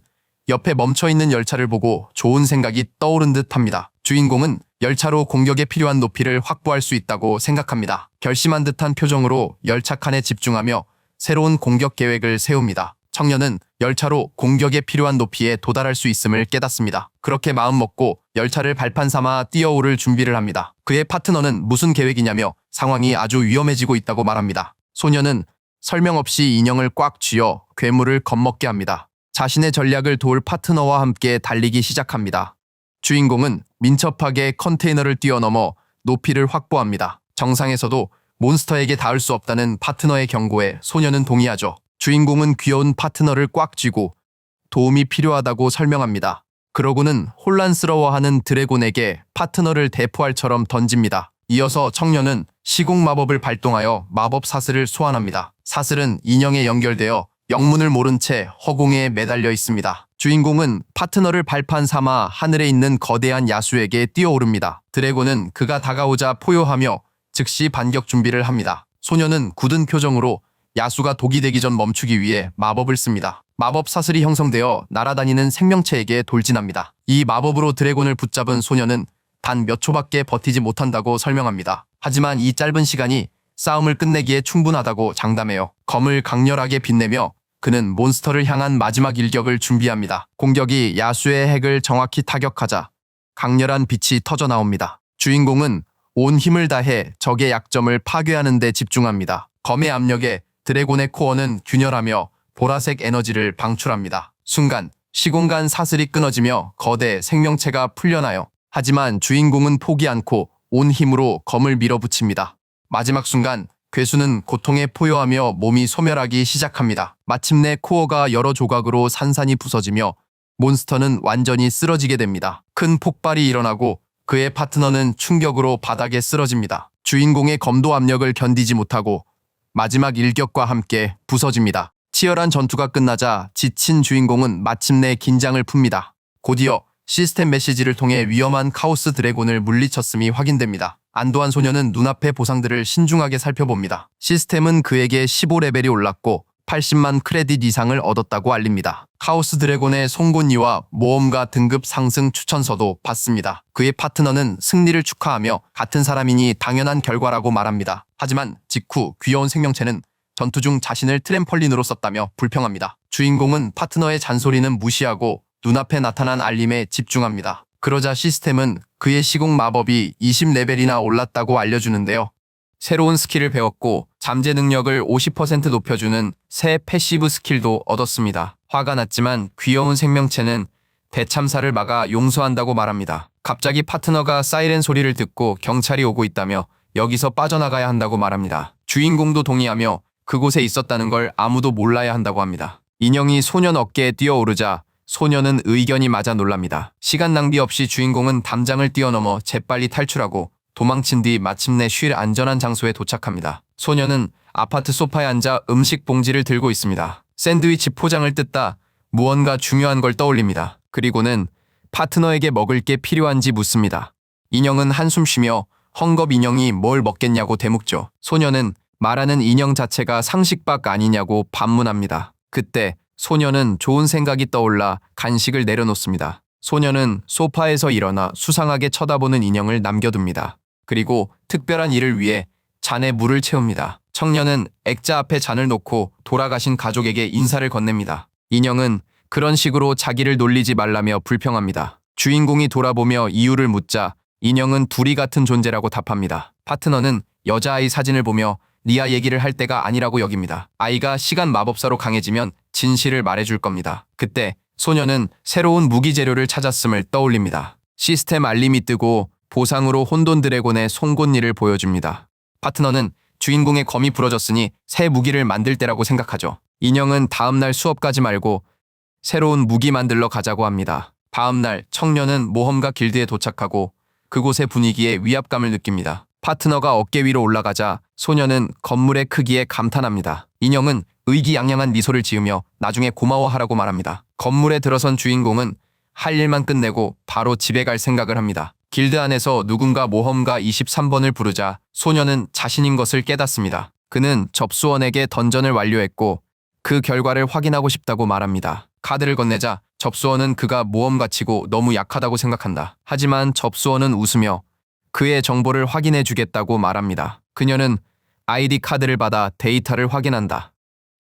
옆에 멈춰있는 열차를 보고 좋은 생각이 떠오른 듯 합니다. 주인공은 열차로 공격에 필요한 높이를 확보할 수 있다고 생각합니다. 결심한 듯한 표정으로 열차 칸에 집중하며 새로운 공격 계획을 세웁니다. 청년은 열차로 공격에 필요한 높이에 도달할 수 있음을 깨닫습니다. 그렇게 마음먹고 열차를 발판 삼아 뛰어오를 준비를 합니다. 그의 파트너는 무슨 계획이냐며 상황이 아주 위험해지고 있다고 말합니다. 소녀는 설명 없이 인형을 꽉 쥐어 괴물을 겁먹게 합니다. 자신의 전략을 도울 파트너와 함께 달리기 시작합니다. 주인공은 민첩하게 컨테이너를 뛰어넘어 높이를 확보합니다. 정상에서도 몬스터에게 닿을 수 없다는 파트너의 경고에 소녀는 동의하죠. 주인공은 귀여운 파트너를 꽉 쥐고 도움이 필요하다고 설명합니다. 그러고는 혼란스러워하는 드래곤에게 파트너를 대포알처럼 던집니다. 이어서 청년은 시공 마법을 발동하여 마법 사슬을 소환합니다. 사슬은 인형에 연결되어 영문을 모른 채 허공에 매달려 있습니다. 주인공은 파트너를 발판 삼아 하늘에 있는 거대한 야수에게 뛰어오릅니다. 드래곤은 그가 다가오자 포효하며 즉시 반격 준비를 합니다. 소녀는 굳은 표정으로 야수가 독이 되기 전 멈추기 위해 마법을 씁니다. 마법 사슬이 형성되어 날아다니는 생명체에게 돌진합니다. 이 마법으로 드래곤을 붙잡은 소녀는 단 몇 초밖에 버티지 못한다고 설명합니다. 하지만 이 짧은 시간이 싸움을 끝내기에 충분하다고 장담해요. 검을 강렬하게 빛내며 그는 몬스터를 향한 마지막 일격을 준비합니다. 공격이 야수의 핵을 정확히 타격하자 강렬한 빛이 터져 나옵니다. 주인공은 온 힘을 다해 적의 약점을 파괴하는 데 집중합니다. 검의 압력에 드래곤의 코어는 균열하며 보라색 에너지를 방출합니다. 순간 시공간 사슬이 끊어지며 거대 생명체가 풀려나요. 하지만 주인공은 포기 않고 온 힘으로 검을 밀어붙입니다. 마지막 순간 괴수는 고통에 포효하며 몸이 소멸하기 시작합니다. 마침내 코어가 여러 조각으로 산산이 부서지며 몬스터는 완전히 쓰러지게 됩니다. 큰 폭발이 일어나고 그의 파트너는 충격으로 바닥에 쓰러집니다. 주인공의 검도 압력을 견디지 못하고 마지막 일격과 함께 부서집니다. 치열한 전투가 끝나자 지친 주인공은 마침내 긴장을 풉니다. 곧이어 시스템 메시지를 통해 위험한 카오스 드래곤을 물리쳤음이 확인됩니다. 안도한 소녀는 눈앞의 보상들을 신중하게 살펴봅니다. 시스템은 그에게 15레벨이 올랐고 80만 크레딧 이상을 얻었다고 알립니다. 카오스 드래곤의 송곳니와 모험가 등급 상승 추천서도 받습니다. 그의 파트너는 승리를 축하하며 같은 사람이니 당연한 결과라고 말합니다. 하지만 직후 귀여운 생명체는 전투 중 자신을 트램펄린으로 썼다며 불평합니다. 주인공은 파트너의 잔소리는 무시하고 눈앞에 나타난 알림에 집중합니다. 그러자 시스템은 그의 시공 마법이 20레벨이나 올랐다고 알려주는데요. 새로운 스킬을 배웠고 잠재 능력을 50% 높여주는 새 패시브 스킬도 얻었습니다. 화가 났지만 귀여운 생명체는 대참사를 막아 용서한다고 말합니다. 갑자기 파트너가 사이렌 소리를 듣고 경찰이 오고 있다며 여기서 빠져나가야 한다고 말합니다. 주인공도 동의하며 그곳에 있었다는 걸 아무도 몰라야 한다고 합니다. 인형이 소년 어깨에 뛰어오르자 소년은 의견이 맞아 놀랍니다. 시간 낭비 없이 주인공은 담장을 뛰어넘어 재빨리 탈출하고 도망친 뒤 마침내 쉴 안전한 장소에 도착합니다. 소년은 아파트 소파에 앉아 음식 봉지를 들고 있습니다. 샌드위치 포장을 뜯다 무언가 중요한 걸 떠올립니다. 그리고는 파트너에게 먹을 게 필요한지 묻습니다. 인형은 한숨 쉬며 헝겊 인형이 뭘 먹겠냐고 대묻죠. 소년은 말하는 인형 자체가 상식 밖 아니냐고 반문합니다. 그때 소년은 좋은 생각이 떠올라 간식을 내려놓습니다. 소년은 소파에서 일어나 수상하게 쳐다보는 인형을 남겨둡니다. 그리고 특별한 일을 위해 잔에 물을 채웁니다. 청년은 액자 앞에 잔을 놓고 돌아가신 가족에게 인사를 건넵니다. 인형은 그런 식으로 자기를 놀리지 말라며 불평합니다. 주인공이 돌아보며 이유를 묻자 인형은 둘이 같은 존재라고 답합니다. 파트너는 여자아이 사진을 보며 리아 얘기를 할 때가 아니라고 여깁니다. 아이가 시간 마법사로 강해지면 진실을 말해줄 겁니다. 그때 소년은 새로운 무기 재료를 찾았음을 떠올립니다. 시스템 알림이 뜨고 보상으로 혼돈 드래곤의 송곳니를 보여줍니다. 파트너는 주인공의 검이 부러졌으니 새 무기를 만들 때라고 생각하죠. 인형은 다음날 수업까지 말고 새로운 무기 만들러 가자고 합니다. 다음날 청년은 모험가 길드에 도착하고 그곳의 분위기에 위압감을 느낍니다. 파트너가 어깨 위로 올라가자 소년은 건물의 크기에 감탄합니다. 인형은 의기양양한 미소를 지으며 나중에 고마워하라고 말합니다. 건물에 들어선 주인공은 할 일만 끝내고 바로 집에 갈 생각을 합니다. 길드 안에서 누군가 모험가 23번을 부르자 소년은 자신인 것을 깨닫습니다. 그는 접수원에게 던전을 완료했고 그 결과를 확인하고 싶다고 말합니다. 카드를 건네자 접수원은 그가 모험가치고 너무 약하다고 생각한다. 하지만 접수원은 웃으며 그의 정보를 확인해 주겠다고 말합니다. 그녀는 아이디 카드를 받아 데이터를 확인한다.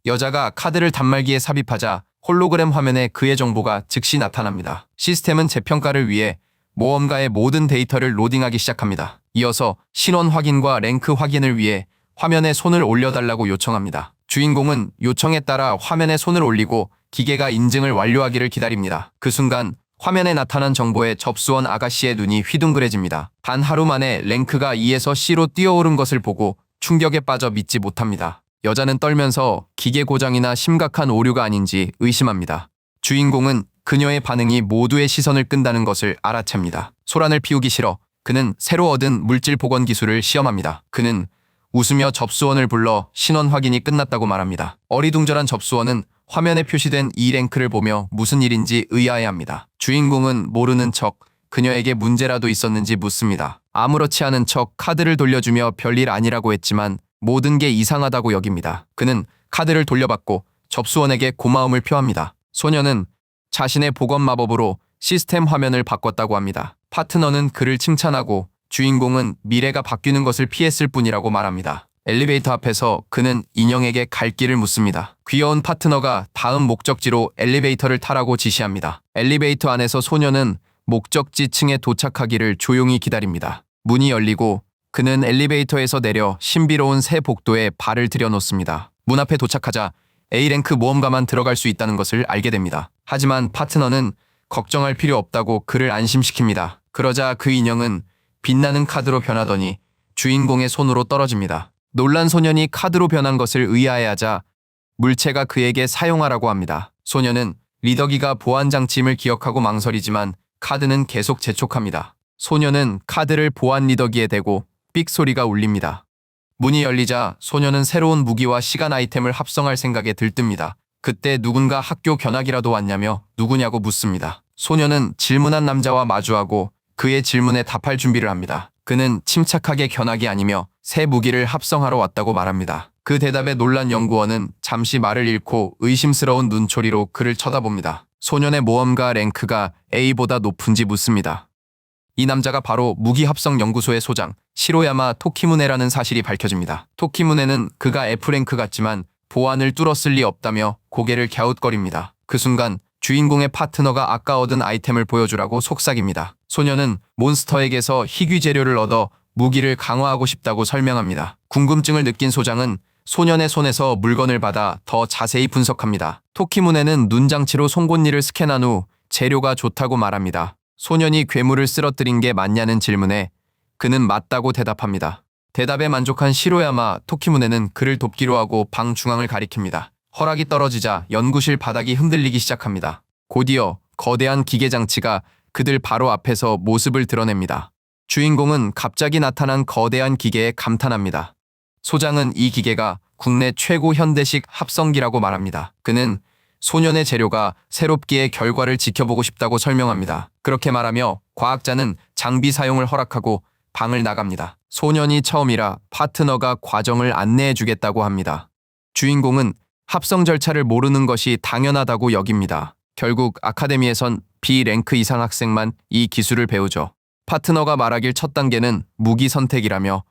여자가 카드를 단말기에 삽입하자 홀로그램 화면에 그의 정보가 즉시 나타납니다. 시스템은 재평가를 위해 모험가의 모든 데이터를 로딩하기 시작합니다. 이어서 신원 확인과 랭크 확인을 위해 화면에 손을 올려달라고 요청합니다. 주인공은 요청에 따라 화면에 손을 올리고 기계가 인증을 완료하기를 기다립니다. 그 순간 화면에 나타난 정보에 접수원 아가씨의 눈이 휘둥그레집니다. 단 하루 만에 랭크가 E에서 C로 뛰어오른 것을 보고 충격에 빠져 믿지 못합니다. 여자는 떨면서 기계 고장이나 심각한 오류가 아닌지 의심합니다. 주인공은 그녀의 반응이 모두의 시선을 끈다는 것을 알아챕니다. 소란을 피우기 싫어 그는 새로 얻은 물질 복원 기술을 시험합니다. 그는 웃으며 접수원을 불러 신원 확인이 끝났다고 말합니다. 어리둥절한 접수원은 화면에 표시된 E랭크를 보며 무슨 일인지 의아해합니다. 주인공은 모르는 척 그녀에게 문제라도 있었는지 묻습니다. 아무렇지 않은 척 카드를 돌려주며 별일 아니라고 했지만 모든 게 이상하다고 여깁니다. 그는 카드를 돌려받고 접수원에게 고마움을 표합니다. 소녀는 자신의 복원 마법으로 시스템 화면을 바꿨다고 합니다. 파트너는 그를 칭찬하고 주인공은 미래가 바뀌는 것을 피했을 뿐이라고 말합니다. 엘리베이터 앞에서 그는 인형에게 갈 길을 묻습니다. 귀여운 파트너가 다음 목적지로 엘리베이터를 타라고 지시합니다. 엘리베이터 안에서 소녀는 목적지 층에 도착하기를 조용히 기다립니다. 문이 열리고 그는 엘리베이터에서 내려 신비로운 새 복도에 발을 들여놓습니다. 문 앞에 도착하자 A랭크 모험가만 들어갈 수 있다는 것을 알게 됩니다. 하지만 파트너는 걱정할 필요 없다고 그를 안심시킵니다. 그러자 그 인형은 빛나는 카드로 변하더니 주인공의 손으로 떨어집니다. 놀란 소년이 카드로 변한 것을 의아해하자 물체가 그에게 사용하라고 합니다. 소년은 리더기가 보안장치임을 기억하고 망설이지만 카드는 계속 재촉합니다. 소년은 카드를 보안 리더기에 대고 삑 소리가 울립니다. 문이 열리자 소년은 새로운 무기와 시간 아이템을 합성할 생각에 들뜹니다. 그때 누군가 학교 견학이라도 왔냐며 누구냐고 묻습니다. 소년은 질문한 남자와 마주하고 그의 질문에 답할 준비를 합니다. 그는 침착하게 견학이 아니며 새 무기를 합성하러 왔다고 말합니다. 그 대답에 놀란 연구원은 잠시 말을 잃고 의심스러운 눈초리로 그를 쳐다봅니다. 소년의 모험가 랭크가 A보다 높은지 묻습니다. 이 남자가 바로 무기합성연구소의 소장 시로야마 토키무네라는 사실이 밝혀집니다. 토키무네는 그가 F랭크 같지만 보안을 뚫었을 리 없다며 고개를 갸웃거립니다. 그 순간 주인공의 파트너가 아까 얻은 아이템을 보여주라고 속삭입니다. 소녀는 몬스터에게서 희귀 재료를 얻어 무기를 강화하고 싶다고 설명합니다. 궁금증을 느낀 소장은 소년의 손에서 물건을 받아 더 자세히 분석합니다. 토키무네는 눈장치로 송곳니를 스캔한 후 재료가 좋다고 말합니다. 소년이 괴물을 쓰러뜨린 게 맞냐는 질문에 그는 맞다고 대답합니다. 대답에 만족한 시로야마 토키무네는 그를 돕기로 하고 방 중앙을 가리킵니다. 허락이 떨어지자 연구실 바닥이 흔들리기 시작합니다. 곧이어 거대한 기계 장치가 그들 바로 앞에서 모습을 드러냅니다. 주인공은 갑자기 나타난 거대한 기계에 감탄합니다. 소장은 이 기계가 국내 최고 현대식 합성기라고 말합니다. 그는 소년의 재료가 새롭기에 결과를 지켜보고 싶다고 설명합니다. 그렇게 말하며 과학자는 장비 사용을 허락하고 방을 나갑니다. 소년이 처음이라 파트너가 과정을 안내해 주겠다고 합니다. 주인공은 합성 절차를 모르는 것이 당연하다고 여깁니다. 결국 아카데미에선 B랭크 이상 학생만 이 기술을 배우죠. 파트너가 말하길 첫 단계는 무기 선택이라며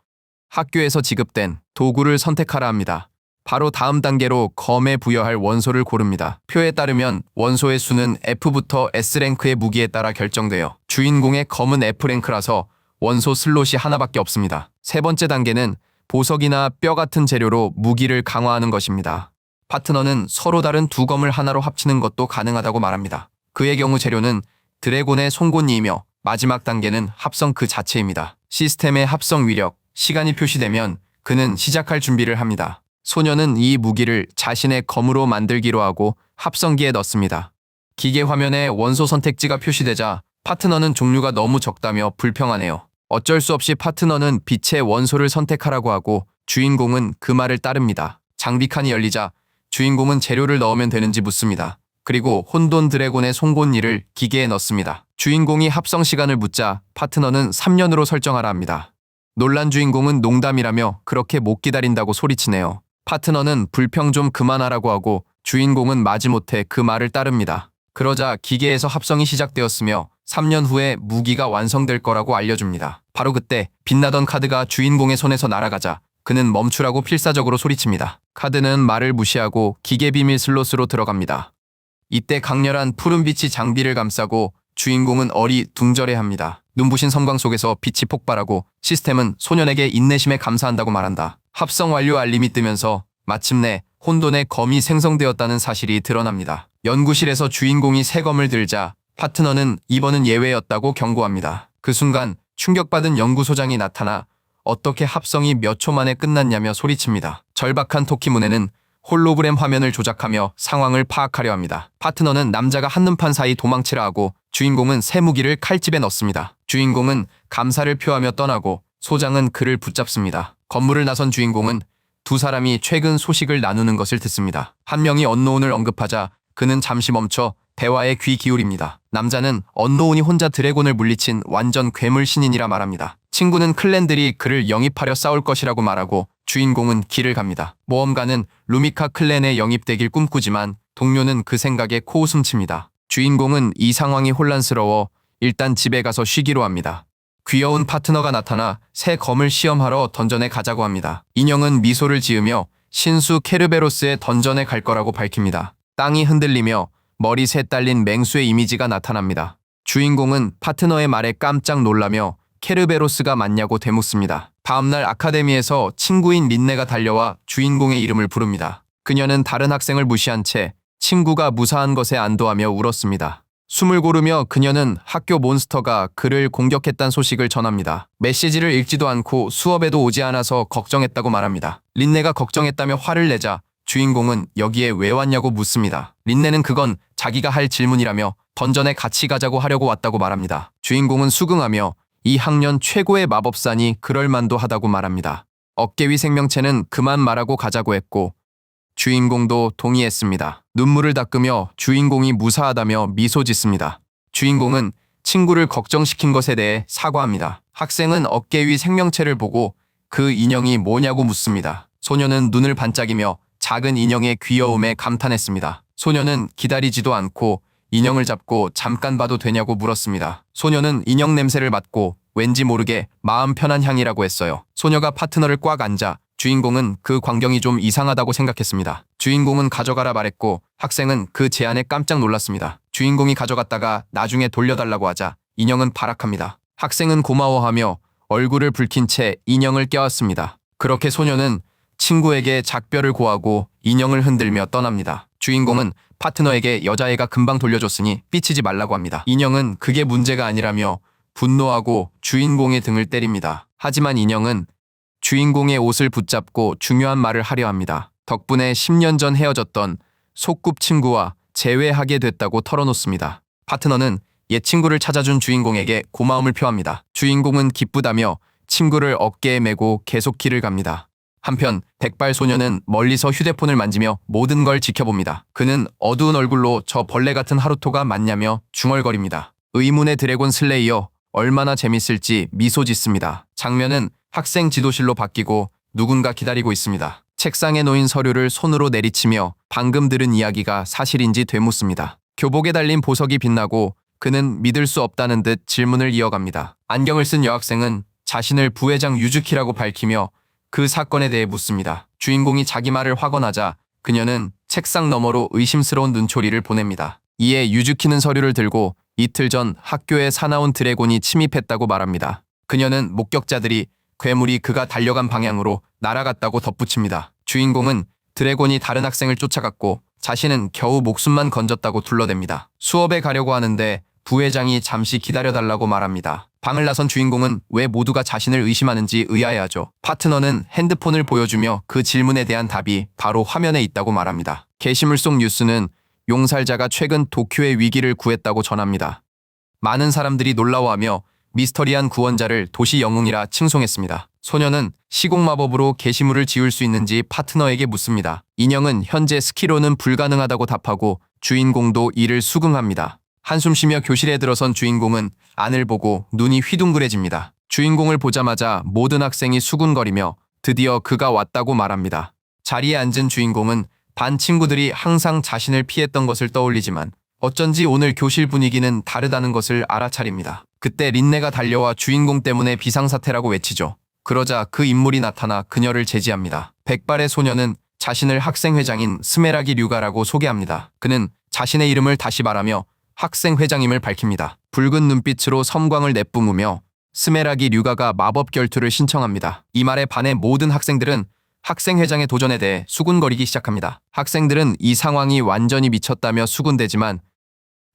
학교에서 지급된 도구를 선택하라 합니다. 바로 다음 단계로 검에 부여할 원소를 고릅니다. 표에 따르면 원소의 수는 F부터 S랭크의 무기에 따라 결정되어 주인공의 검은 F랭크라서 원소 슬롯이 하나밖에 없습니다. 세 번째 단계는 보석이나 뼈 같은 재료로 무기를 강화하는 것입니다. 파트너는 서로 다른 두 검을 하나로 합치는 것도 가능하다고 말합니다. 그의 경우 재료는 드래곤의 송곳니이며 마지막 단계는 합성 그 자체입니다. 시스템의 합성 위력, 시간이 표시되면 그는 시작할 준비를 합니다. 소녀는 이 무기를 자신의 검으로 만들기로 하고 합성기에 넣습니다. 기계 화면에 원소 선택지가 표시되자 파트너는 종류가 너무 적다며 불평하네요. 어쩔 수 없이 파트너는 빛의 원소를 선택하라고 하고 주인공은 그 말을 따릅니다. 장비칸이 열리자 주인공은 재료를 넣으면 되는지 묻습니다. 그리고 혼돈 드래곤의 송곳니를 기계에 넣습니다. 주인공이 합성 시간을 묻자 파트너는 3년으로 설정하라 합니다. 놀란 주인공은 농담이라며 그렇게 못 기다린다고 소리치네요. 파트너는 불평 좀 그만하라고 하고 주인공은 마지못해 그 말을 따릅니다. 그러자 기계에서 합성이 시작되었으며 3년 후에 무기가 완성될 거라고 알려줍니다. 바로 그때 빛나던 카드가 주인공의 손에서 날아가자 그는 멈추라고 필사적으로 소리칩니다. 카드는 말을 무시하고 기계 비밀 슬롯으로 들어갑니다. 이때 강렬한 푸른빛이 장비를 감싸고 주인공은 어리둥절해합니다. 눈부신 섬광 속에서 빛이 폭발하고 시스템은 소년에게 인내심에 감사한다고 말한다. 합성 완료 알림이 뜨면서 마침내 혼돈의 검이 생성되었다는 사실이 드러납니다. 연구실에서 주인공이 새 검을 들자 파트너는 이번은 예외였다고 경고합니다. 그 순간 충격받은 연구소장이 나타나 어떻게 합성이 몇 초 만에 끝났냐며 소리칩니다. 절박한 토키무네는 홀로그램 화면을 조작하며 상황을 파악하려 합니다. 파트너는 남자가 한눈판 사이 도망치라 하고 주인공은 새 무기를 칼집에 넣습니다. 주인공은 감사를 표하며 떠나고 소장은 그를 붙잡습니다. 건물을 나선 주인공은 두 사람이 최근 소식을 나누는 것을 듣습니다. 한 명이 언노운을 언급하자 그는 잠시 멈춰 대화에 귀 기울입니다. 남자는 언노운이 혼자 드래곤을 물리친 완전 괴물 신인이라 말합니다. 친구는 클랜들이 그를 영입하려 싸울 것이라고 말하고 주인공은 길을 갑니다. 모험가는 루미카 클랜에 영입되길 꿈꾸지만 동료는 그 생각에 코웃음 칩니다. 주인공은 이 상황이 혼란스러워 일단 집에 가서 쉬기로 합니다. 귀여운 파트너가 나타나 새 검을 시험하러 던전에 가자고 합니다. 인형은 미소를 지으며 신수 케르베로스의 던전에 갈 거라고 밝힙니다. 땅이 흔들리며 머리새 딸린 맹수의 이미지가 나타납니다. 주인공은 파트너의 말에 깜짝 놀라며 케르베로스가 맞냐고 되묻습니다. 다음날 아카데미에서 친구인 린네가 달려와 주인공의 이름을 부릅니다. 그녀는 다른 학생을 무시한 채 친구가 무사한 것에 안도하며 울었습니다. 숨을 고르며 그녀는 학교 몬스터가 그를 공격했다는 소식을 전합니다. 메시지를 읽지도 않고 수업에도 오지 않아서 걱정했다고 말합니다. 린네가 걱정했다며 화를 내자 주인공은 여기에 왜 왔냐고 묻습니다. 린네는 그건 자기가 할 질문이라며 던전에 같이 가자고 하려고 왔다고 말합니다. 주인공은 수긍하며 이 학년 최고의 마법사니 그럴만도 하다고 말합니다. 어깨 위 생명체는 그만 말하고 가자고 했고 주인공도 동의했습니다. 눈물을 닦으며 주인공이 무사하다며 미소 짓습니다. 주인공은 친구를 걱정시킨 것에 대해 사과합니다. 학생은 어깨 위 생명체를 보고 그 인형이 뭐냐고 묻습니다. 소녀는 눈을 반짝이며 작은 인형의 귀여움에 감탄했습니다. 소녀는 기다리지도 않고 인형을 잡고 잠깐 봐도 되냐고 물었습니다. 소녀는 인형 냄새를 맡고 왠지 모르게 마음 편한 향이라고 했어요. 소녀가 파트너를 꽉 안자 주인공은 그 광경이 좀 이상하다고 생각했습니다. 주인공은 가져가라 말했고 학생은 그 제안에 깜짝 놀랐습니다. 주인공이 가져갔다가 나중에 돌려달라고 하자 인형은 발악합니다. 학생은 고마워하며 얼굴을 붉힌 채 인형을 껴안습니다. 그렇게 소녀는 친구에게 작별을 고하고 인형을 흔들며 떠납니다. 주인공은 파트너에게 여자애가 금방 돌려줬으니 삐치지 말라고 합니다. 인형은 그게 문제가 아니라며 분노하고 주인공의 등을 때립니다. 하지만 인형은 주인공의 옷을 붙잡고 중요한 말을 하려 합니다. 덕분에 10년 전 헤어졌던 소꿉친구와 재회하게 됐다고 털어놓습니다. 파트너는 옛 친구를 찾아준 주인공에게 고마움을 표합니다. 주인공은 기쁘다며 친구를 어깨에 메고 계속 길을 갑니다. 한편 백발 소녀는 멀리서 휴대폰을 만지며 모든 걸 지켜봅니다. 그는 어두운 얼굴로 저 벌레 같은 하루토가 맞냐며 중얼거립니다. 의문의 드래곤 슬레이어 얼마나 재밌을지 미소 짓습니다. 장면은 학생 지도실로 바뀌고 누군가 기다리고 있습니다. 책상에 놓인 서류를 손으로 내리치며 방금 들은 이야기가 사실인지 되묻습니다. 교복에 달린 보석이 빛나고 그는 믿을 수 없다는 듯 질문을 이어갑니다. 안경을 쓴 여학생은 자신을 부회장 유즈키라고 밝히며 그 사건에 대해 묻습니다. 주인공이 자기 말을 확언하자 그녀는 책상 너머로 의심스러운 눈초리를 보냅니다. 이에 유즈키는 서류를 들고 이틀 전 학교에 사나운 드래곤이 침입했다고 말합니다. 그녀는 목격자들이 괴물이 그가 달려간 방향으로 날아갔다고 덧붙입니다. 주인공은 드래곤이 다른 학생을 쫓아갔고 자신은 겨우 목숨만 건졌다고 둘러댑니다. 수업에 가려고 하는데 부회장이 잠시 기다려달라고 말합니다. 방을 나선 주인공은 왜 모두가 자신을 의심하는지 의아해하죠. 파트너는 핸드폰을 보여주며 그 질문에 대한 답이 바로 화면에 있다고 말합니다. 게시물 속 뉴스는 용살자가 최근 도쿄의 위기를 구했다고 전합니다. 많은 사람들이 놀라워하며 미스터리한 구원자를 도시 영웅이라 칭송했습니다. 소녀는 시공마법으로 게시물을 지울 수 있는지 파트너에게 묻습니다. 인형은 현재 스키로는 불가능하다고 답하고 주인공도 이를 수긍합니다. 한숨 쉬며 교실에 들어선 주인공은 안을 보고 눈이 휘둥그레집니다. 주인공을 보자마자 모든 학생이 수군거리며 드디어 그가 왔다고 말합니다. 자리에 앉은 주인공은 반 친구들이 항상 자신을 피했던 것을 떠올리지만 어쩐지 오늘 교실 분위기는 다르다는 것을 알아차립니다. 그때 린네가 달려와 주인공 때문에 비상사태라고 외치죠. 그러자 그 인물이 나타나 그녀를 제지합니다. 백발의 소녀는 자신을 학생회장인 스메라기 류가라고 소개합니다. 그는 자신의 이름을 다시 말하며 학생회장임을 밝힙니다. 붉은 눈빛으로 섬광을 내뿜으며 스메라기 류가가 마법 결투를 신청합니다. 이 말에 반해 모든 학생들은 학생회장의 도전에 대해 수군거리기 시작합니다. 학생들은 이 상황이 완전히 미쳤다며 수군대지만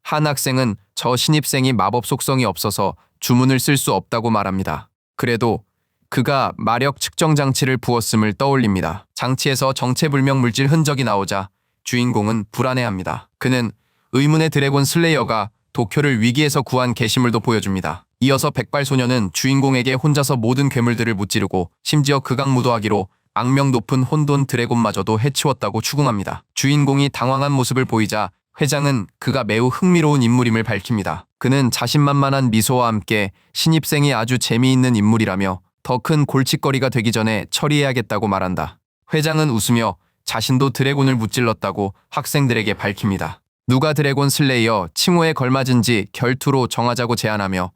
한 학생은 저 신입생이 마법 속성이 없어서 주문을 쓸 수 없다고 말합니다. 그래도 그가 마력 측정 장치를 부었음을 떠올립니다. 장치에서 정체불명 물질 흔적이 나오자 주인공은 불안해합니다. 그는 의문의 드래곤 슬레이어가 도쿄를 위기에서 구한 게시물도 보여줍니다. 이어서 백발소녀는 주인공에게 혼자서 모든 괴물들을 무찌르고 심지어 극악무도하기로 악명 높은 혼돈 드래곤마저도 해치웠다고 추궁합니다. 주인공이 당황한 모습을 보이자 회장은 그가 매우 흥미로운 인물임을 밝힙니다. 그는 자신만만한 미소와 함께 신입생이 아주 재미있는 인물이라며 더 큰 골칫거리가 되기 전에 처리해야겠다고 말한다. 회장은 웃으며 자신도 드래곤을 무찔렀다고 학생들에게 밝힙니다. 누가 드래곤 슬레이어 칭호에 걸맞은지 결투로 정하자고 제안하며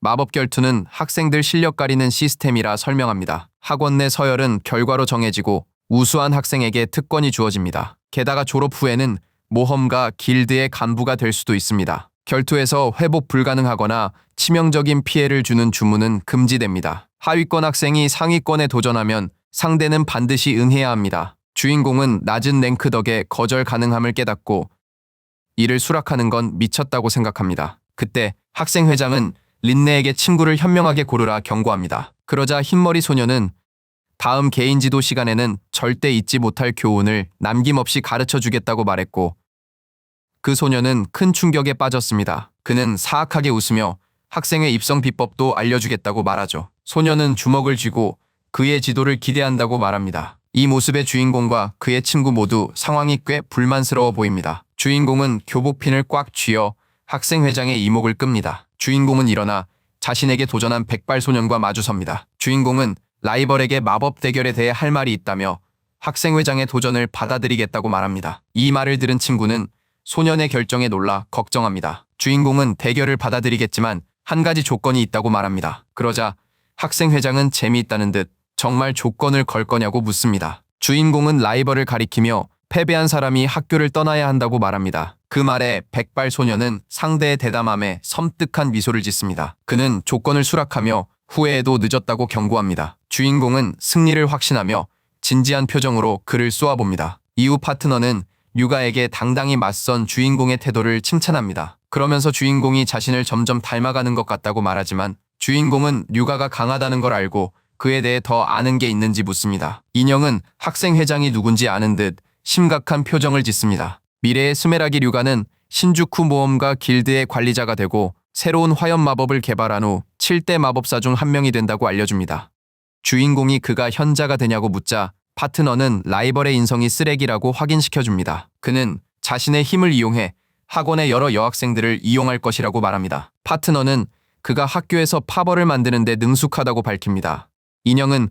마법 결투는 학생들 실력 가리는 시스템이라 설명합니다. 학원 내 서열은 결과로 정해지고 우수한 학생에게 특권이 주어집니다. 게다가 졸업 후에는 모험가 길드의 간부가 될 수도 있습니다. 결투에서 회복 불가능하거나 치명적인 피해를 주는 주문은 금지됩니다. 하위권 학생이 상위권에 도전하면 상대는 반드시 응해야 합니다. 주인공은 낮은 랭크 덕에 거절 가능함을 깨닫고 이를 수락하는 건 미쳤다고 생각합니다. 그때 학생회장은 린네에게 친구를 현명하게 고르라 경고합니다. 그러자 흰머리 소녀는 다음 개인 지도 시간에는 절대 잊지 못할 교훈을 남김없이 가르쳐 주겠다고 말했고 그 소녀는 큰 충격에 빠졌습니다. 그는 사악하게 웃으며 학생의 입성 비법도 알려주겠다고 말하죠. 소녀는 주먹을 쥐고 그의 지도를 기대한다고 말합니다. 이 모습의 주인공과 그의 친구 모두 상황이 꽤 불만스러워 보입니다. 주인공은 교복핀을 꽉 쥐어 학생회장의 이목을 끕니다. 주인공은 일어나 자신에게 도전한 백발소년과 마주섭니다. 주인공은 라이벌에게 마법 대결에 대해 할 말이 있다며 학생회장의 도전을 받아들이겠다고 말합니다. 이 말을 들은 친구는 소년의 결정에 놀라 걱정합니다. 주인공은 대결을 받아들이겠지만 한 가지 조건이 있다고 말합니다. 그러자 학생회장은 재미있다는 듯 정말 조건을 걸 거냐고 묻습니다. 주인공은 라이벌을 가리키며 패배한 사람이 학교를 떠나야 한다고 말합니다. 그 말에 백발 소녀는 상대의 대담함에 섬뜩한 미소를 짓습니다. 그는 조건을 수락하며 후회해도 늦었다고 경고합니다. 주인공은 승리를 확신하며 진지한 표정으로 그를 쏘아봅니다. 이후 파트너는 류가에게 당당히 맞선 주인공의 태도를 칭찬합니다. 그러면서 주인공이 자신을 점점 닮아가는 것 같다고 말하지만 주인공은 류가가 강하다는 걸 알고 그에 대해 더 아는 게 있는지 묻습니다. 인형은 학생회장이 누군지 아는 듯 심각한 표정을 짓습니다. 미래의 스메라기 류가는 신주쿠 모험가 길드의 관리자가 되고 새로운 화염 마법을 개발한 후 7대 마법사 중 한 명이 된다고 알려줍니다. 주인공이 그가 현자가 되냐고 묻자 파트너는 라이벌의 인성이 쓰레기라고 확인시켜줍니다. 그는 자신의 힘을 이용해 학원의 여러 여학생들을 이용할 것이라고 말합니다. 파트너는 그가 학교에서 파벌을 만드는 데 능숙하다고 밝힙니다. 인형은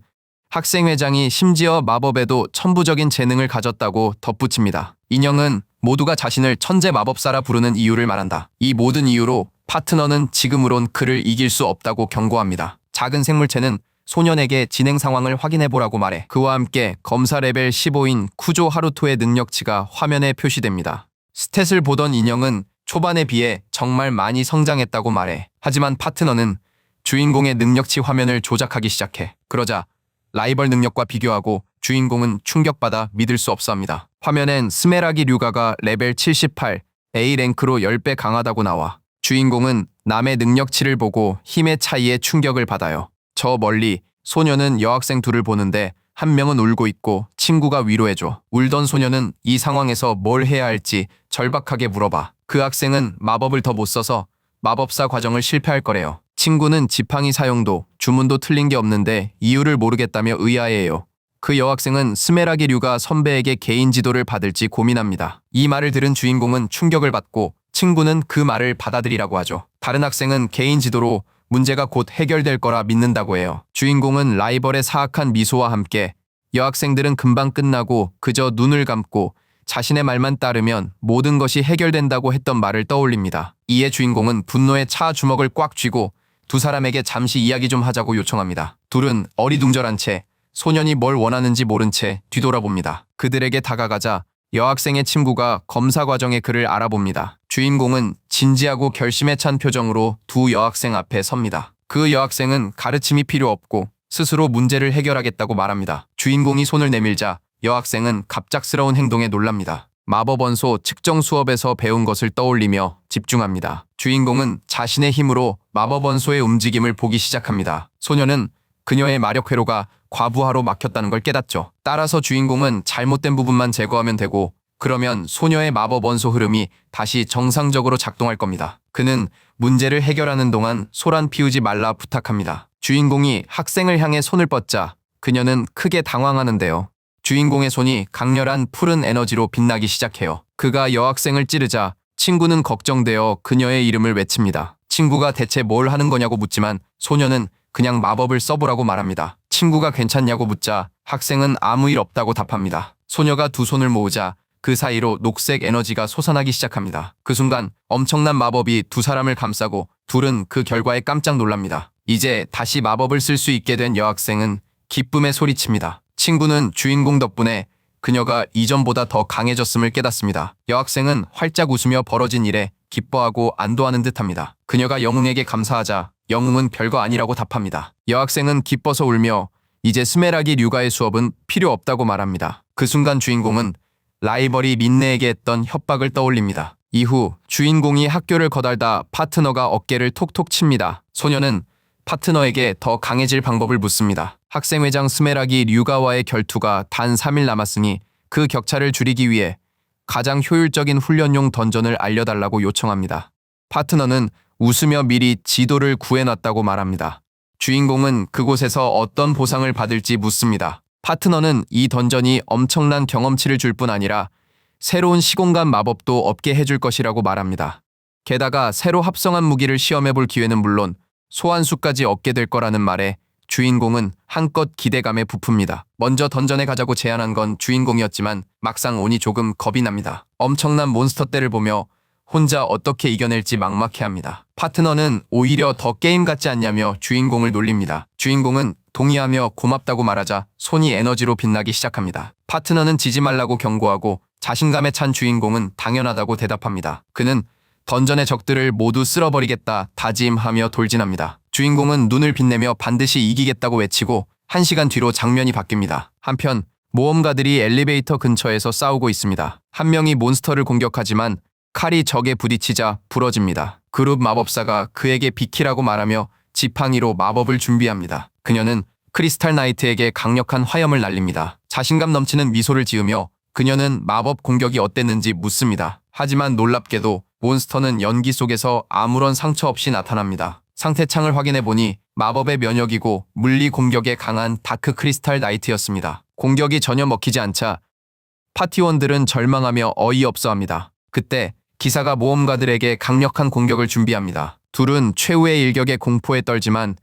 학생회장이 심지어 마법에도 천부적인 재능을 가졌다고 덧붙입니다. 인형은 모두가 자신을 천재 마법사라 부르는 이유를 말한다. 이 모든 이유로 파트너는 지금으론 그를 이길 수 없다고 경고합니다. 작은 생물체는 소년에게 진행 상황을 확인해보라고 말해 그와 함께 검사 레벨 15인 쿠조 하루토의 능력치가 화면에 표시됩니다. 스탯을 보던 인형은 초반에 비해 정말 많이 성장했다고 말해. 하지만 파트너는 주인공의 능력치 화면을 조작하기 시작해. 그러자 라이벌 능력과 비교하고 주인공은 충격받아 믿을 수 없어 합니다. 화면엔 스메라기 류가가 레벨 78, A랭크로 10배 강하다고 나와. 주인공은 남의 능력치를 보고 힘의 차이에 충격을 받아요. 저 멀리 소녀는 여학생 둘을 보는데 한 명은 울고 있고 친구가 위로해줘. 울던 소녀는 이 상황에서 뭘 해야 할지 절박하게 물어봐. 그 학생은 마법을 더 못 써서 마법사 과정을 실패할 거래요. 친구는 지팡이 사용도 주문도 틀린 게 없는데 이유를 모르겠다며 의아해해요. 그 여학생은 스메라기 류가 선배에게 개인 지도를 받을지 고민합니다. 이 말을 들은 주인공은 충격을 받고 친구는 그 말을 받아들이라고 하죠. 다른 학생은 개인 지도로 문제가 곧 해결될 거라 믿는다고 해요. 주인공은 라이벌의 사악한 미소와 함께 여학생들은 금방 끝나고 그저 눈을 감고 자신의 말만 따르면 모든 것이 해결된다고 했던 말을 떠올립니다. 이에 주인공은 분노에 차 주먹을 꽉 쥐고 두 사람에게 잠시 이야기 좀 하자고 요청합니다. 둘은 어리둥절한 채 소년이 뭘 원하는지 모른 채 뒤돌아봅니다. 그들에게 다가가자 여학생의 친구가 검사 과정의 그를 알아봅니다. 주인공은 진지하고 결심에 찬 표정으로 두 여학생 앞에 섭니다. 그 여학생은 가르침이 필요 없고 스스로 문제를 해결하겠다고 말합니다. 주인공이 손을 내밀자 여학생은 갑작스러운 행동에 놀랍니다. 마법원소 측정 수업에서 배운 것을 떠올리며 집중합니다. 주인공은 자신의 힘으로 마법원소의 움직임을 보기 시작합니다. 소녀는 그녀의 마력 회로가 과부하로 막혔다는 걸 깨닫죠. 따라서 주인공은 잘못된 부분만 제거하면 되고 그러면 소녀의 마법 원소 흐름이 다시 정상적으로 작동할 겁니다. 그는 문제를 해결하는 동안 소란 피우지 말라 부탁합니다. 주인공이 학생을 향해 손을 뻗자 그녀는 크게 당황하는데요. 주인공의 손이 강렬한 푸른 에너지로 빛나기 시작해요. 그가 여학생을 찌르자 친구는 걱정되어 그녀의 이름을 외칩니다. 친구가 대체 뭘 하는 거냐고 묻지만 소녀는 그냥 마법을 써보라고 말합니다. 친구가 괜찮냐고 묻자 학생은 아무 일 없다고 답합니다. 소녀가 두 손을 모으자 그 사이로 녹색 에너지가 솟아나기 시작합니다. 그 순간 엄청난 마법이 두 사람을 감싸고 둘은 그 결과에 깜짝 놀랍니다. 이제 다시 마법을 쓸 수 있게 된 여학생은 기쁨에 소리칩니다. 친구는 주인공 덕분에 그녀가 이전보다 더 강해졌음을 깨닫습니다. 여학생은 활짝 웃으며 벌어진 일에 기뻐하고 안도하는 듯합니다. 그녀가 영웅에게 감사하자 영웅은 별거 아니라고 답합니다. 여학생은 기뻐서 울며 이제 스메라기 류가의 수업은 필요 없다고 말합니다. 그 순간 주인공은 라이벌이 민네에게 했던 협박을 떠올립니다. 이후 주인공이 학교를 거달다 파트너가 어깨를 톡톡 칩니다. 소녀는 파트너에게 더 강해질 방법을 묻습니다. 학생회장 스메라기 류가와의 결투가 단 3일 남았으니 그 격차를 줄이기 위해 가장 효율적인 훈련용 던전을 알려달라고 요청합니다. 파트너는 웃으며 미리 지도를 구해놨다고 말합니다. 주인공은 그곳에서 어떤 보상을 받을지 묻습니다. 파트너는 이 던전이 엄청난 경험치를 줄 뿐 아니라 새로운 시공간 마법도 얻게 해줄 것이라고 말합니다. 게다가 새로 합성한 무기를 시험해볼 기회는 물론 소환수까지 얻게 될 거라는 말에 주인공은 한껏 기대감에 부풉니다. 먼저 던전에 가자고 제안한 건 주인공이었지만 막상 오니 조금 겁이 납니다. 엄청난 몬스터 떼를 보며 혼자 어떻게 이겨낼지 막막해합니다. 파트너는 오히려 더 게임 같지 않냐며 주인공을 놀립니다. 주인공은 동의하며 고맙다고 말하자 손이 에너지로 빛나기 시작합니다. 파트너는 지지 말라고 경고하고 자신감에 찬 주인공은 당연하다고 대답합니다. 그는 던전의 적들을 모두 쓸어버리겠다 다짐하며 돌진합니다. 주인공은 눈을 빛내며 반드시 이기겠다고 외치고 1시간 뒤로 장면이 바뀝니다. 한편 모험가들이 엘리베이터 근처에서 싸우고 있습니다. 한 명이 몬스터를 공격하지만 칼이 적에 부딪히자 부러집니다. 그룹 마법사가 그에게 비키라고 말하며 지팡이로 마법을 준비합니다. 그녀는 크리스탈 나이트에게 강력한 화염을 날립니다. 자신감 넘치는 미소를 지으며 그녀는 마법 공격이 어땠는지 묻습니다. 하지만 놀랍게도 몬스터는 연기 속에서 아무런 상처 없이 나타납니다. 상태창을 확인해 보니 마법의 면역이고 물리 공격에 강한 다크 크리스탈 나이트였습니다. 공격이 전혀 먹히지 않자 파티원들은 절망하며 어이없어합니다. 그때 기사가 모험가들에게 강력한 공격을 준비합니다. 둘은 최후의 일격에 공포에 떨지만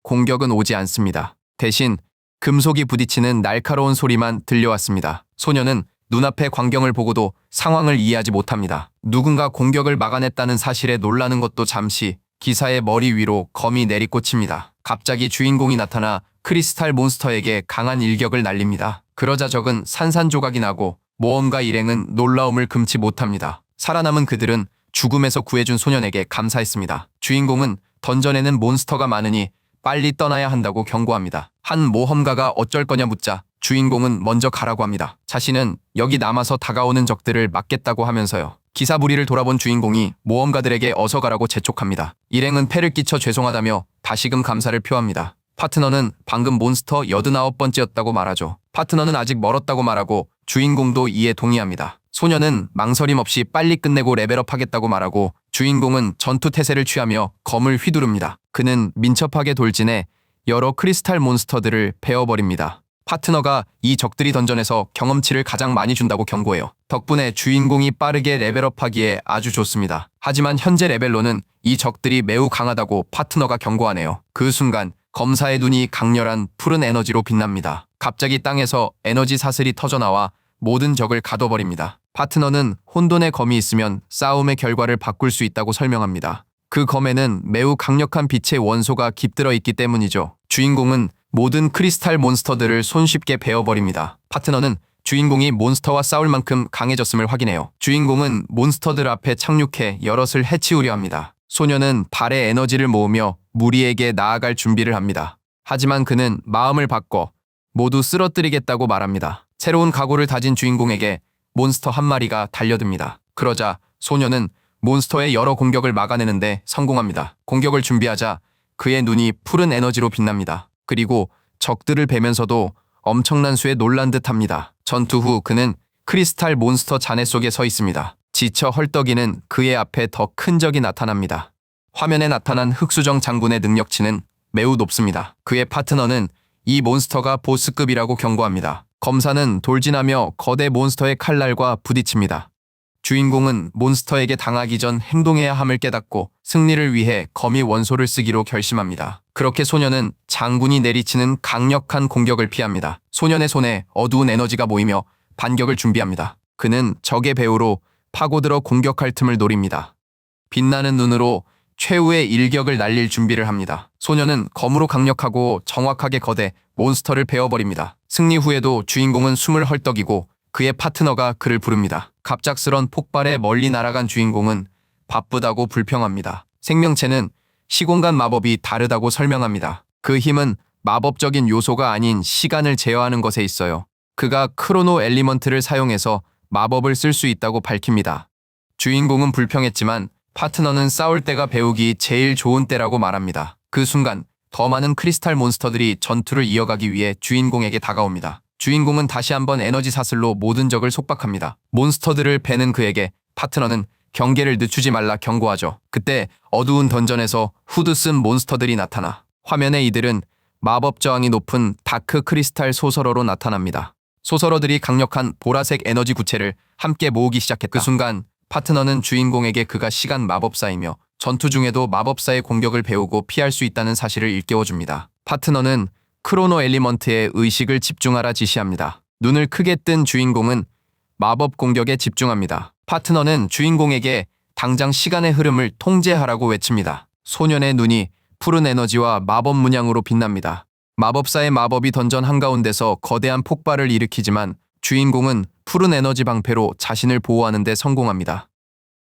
공격은 오지 않습니다. 대신 금속이 부딪히는 날카로운 소리만 들려왔습니다. 소녀는 눈앞의 광경을 보고도 상황을 이해하지 못합니다. 누군가 공격을 막아냈다는 사실에 놀라는 것도 잠시 기사의 머리 위로 검이 내리꽂힙니다. 갑자기 주인공이 나타나 크리스탈 몬스터에게 강한 일격을 날립니다. 그러자 적은 산산조각이 나고 모험가 일행은 놀라움을 금치 못합니다. 살아남은 그들은 죽음에서 구해준 소년에게 감사했습니다. 주인공은 던전에는 몬스터가 많으니 빨리 떠나야 한다고 경고합니다. 한 모험가가 어쩔 거냐 묻자 주인공은 먼저 가라고 합니다. 자신은 여기 남아서 다가오는 적들을 막겠다고 하면서요. 기사 무리를 돌아본 주인공이 모험가들에게 어서 가라고 재촉합니다. 일행은 폐를 끼쳐 죄송하다며 다시금 감사를 표합니다. 파트너는 방금 몬스터 89번째였다고 말하죠. 파트너는 아직 멀었다고 말하고 주인공도 이에 동의합니다. 소녀는 망설임 없이 빨리 끝내고 레벨업하겠다고 말하고 주인공은 전투 태세를 취하며 검을 휘두릅니다. 그는 민첩하게 돌진해 여러 크리스탈 몬스터들을 베어버립니다. 파트너가 이 적들이 던전에서 경험치를 가장 많이 준다고 경고해요. 덕분에 주인공이 빠르게 레벨업하기에 아주 좋습니다. 하지만 현재 레벨로는 이 적들이 매우 강하다고 파트너가 경고하네요. 그 순간 검사의 눈이 강렬한 푸른 에너지로 빛납니다. 갑자기 땅에서 에너지 사슬이 터져나와 모든 적을 가둬버립니다. 파트너는 혼돈의 검이 있으면 싸움의 결과를 바꿀 수 있다고 설명합니다. 그 검에는 매우 강력한 빛의 원소가 깃들어 있기 때문이죠. 주인공은 모든 크리스탈 몬스터들을 손쉽게 베어버립니다. 파트너는 주인공이 몬스터와 싸울 만큼 강해졌음을 확인해요. 주인공은 몬스터들 앞에 착륙해 여럿을 해치우려 합니다. 소녀는 달의 에너지를 모으며 무리에게 나아갈 준비를 합니다. 하지만 그는 마음을 바꿔 모두 쓰러뜨리겠다고 말합니다. 새로운 각오를 다진 주인공에게 몬스터 한 마리가 달려듭니다. 그러자 소녀는 몬스터의 여러 공격을 막아내는데 성공합니다. 공격을 준비하자 그의 눈이 푸른 에너지로 빛납니다. 그리고 적들을 베면서도 엄청난 수에 놀란 듯합니다. 전투 후 그는 크리스탈 몬스터 잔해 속에 서 있습니다. 지쳐 헐떡이는 그의 앞에 더 큰 적이 나타납니다. 화면에 나타난 흑수정 장군의 능력치는 매우 높습니다. 그의 파트너는 이 몬스터가 보스급이라고 경고합니다. 검사는 돌진하며 거대 몬스터의 칼날과 부딪힙니다. 주인공은 몬스터에게 당하기 전 행동해야 함을 깨닫고 승리를 위해 거미 원소를 쓰기로 결심합니다. 그렇게 소녀는 장군이 내리치는 강력한 공격을 피합니다. 소년의 손에 어두운 에너지가 모이며 반격을 준비합니다. 그는 적의 배후로 파고들어 공격할 틈을 노립니다. 빛나는 눈으로 최후의 일격을 날릴 준비를 합니다. 소녀는 검으로 강력하고 정확하게 거대 몬스터를 베어버립니다. 승리 후에도 주인공은 숨을 헐떡이고 그의 파트너가 그를 부릅니다. 갑작스런 폭발에 멀리 날아간 주인공은 바쁘다고 불평합니다. 생명체는 시공간 마법이 다르다고 설명합니다. 그 힘은 마법적인 요소가 아닌 시간을 제어하는 것에 있어요. 그가 크로노 엘리먼트를 사용해서 마법을 쓸 수 있다고 밝힙니다. 주인공은 불평했지만 파트너는 싸울 때가 배우기 제일 좋은 때라고 말합니다. 그 순간 더 많은 크리스탈 몬스터들이 전투를 이어가기 위해 주인공에게 다가옵니다. 주인공은 다시 한번 에너지 사슬로 모든 적을 속박합니다. 몬스터들을 베는 그에게 파트너는 경계를 늦추지 말라 경고하죠. 그때 어두운 던전에서 후드 쓴 몬스터들이 나타나 화면에 이들은 마법 저항이 높은 다크 크리스탈 소설어로 나타납니다. 소설어들이 강력한 보라색 에너지 구체를 함께 모으기 시작했다. 그 순간 파트너는 주인공에게 그가 시간 마법사이며 전투 중에도 마법사의 공격을 배우고 피할 수 있다는 사실을 일깨워줍니다. 파트너는 크로노 엘리먼트에 의식을 집중하라 지시합니다. 눈을 크게 뜬 주인공은 마법 공격에 집중합니다. 파트너는 주인공에게 당장 시간의 흐름을 통제하라고 외칩니다. 소년의 눈이 푸른 에너지와 마법 문양으로 빛납니다. 마법사의 마법이 던전 한가운데서 거대한 폭발을 일으키지만 주인공은 푸른 에너지 방패로 자신을 보호하는 데 성공합니다.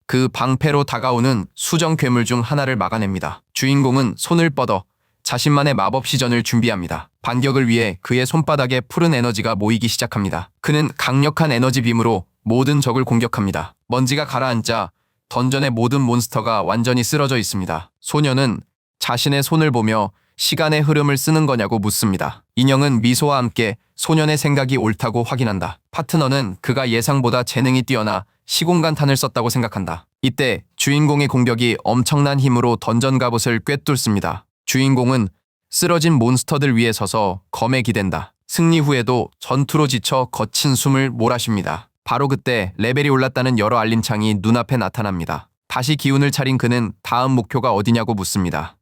그 방패로 다가오는 수정 괴물 중 하나를 막아냅니다. 주인공은 손을 뻗어 자신만의 마법 시전을 준비합니다. 반격을 위해 그의 손바닥에 푸른 에너지가 모이기 시작합니다. 그는 강력한 에너지 빔으로 모든 적을 공격합니다. 먼지가 가라앉자 던전의 모든 몬스터가 완전히 쓰러져 있습니다. 소녀는 자신의 손을 보며 시간의 흐름을 쓰는 거냐고 묻습니다. 인형은 미소와 함께 소년의 생각이 옳다고 확인한다. 파트너는 그가 예상보다 재능이 뛰어나 시공간탄을 썼다고 생각한다. 이때 주인공의 공격이 엄청난 힘으로 던전 갑옷을 꿰뚫습니다. 주인공은 쓰러진 몬스터들 위에 서서 검에 기댄다. 승리 후에도 전투로 지쳐 거친 숨을 몰아쉽니다. 바로 그때 레벨이 올랐다는 여러 알림창이 눈앞에 나타납니다. 다시 기운을 차린 그는 다음 목표가 어디냐고 묻습니다.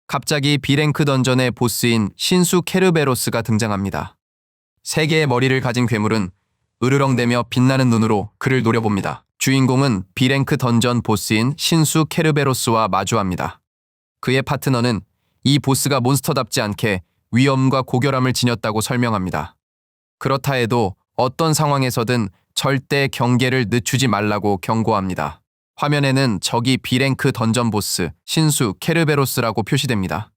갑자기 B랭크 던전의 보스인 신수 케르베로스가 등장합니다. 세 개의 머리를 가진 괴물은 으르렁대며 빛나는 눈으로 그를 노려봅니다. 주인공은 B랭크 던전 보스인 신수 케르베로스와 마주합니다. 그의 파트너는 이 보스가 몬스터답지 않게 위험과 고결함을 지녔다고 설명합니다. 그렇다 해도 어떤 상황에서든 절대 경계를 늦추지 말라고 경고합니다. 화면에는 적이 B랭크 던전 보스 신수 케르베로스라고 표시됩니다.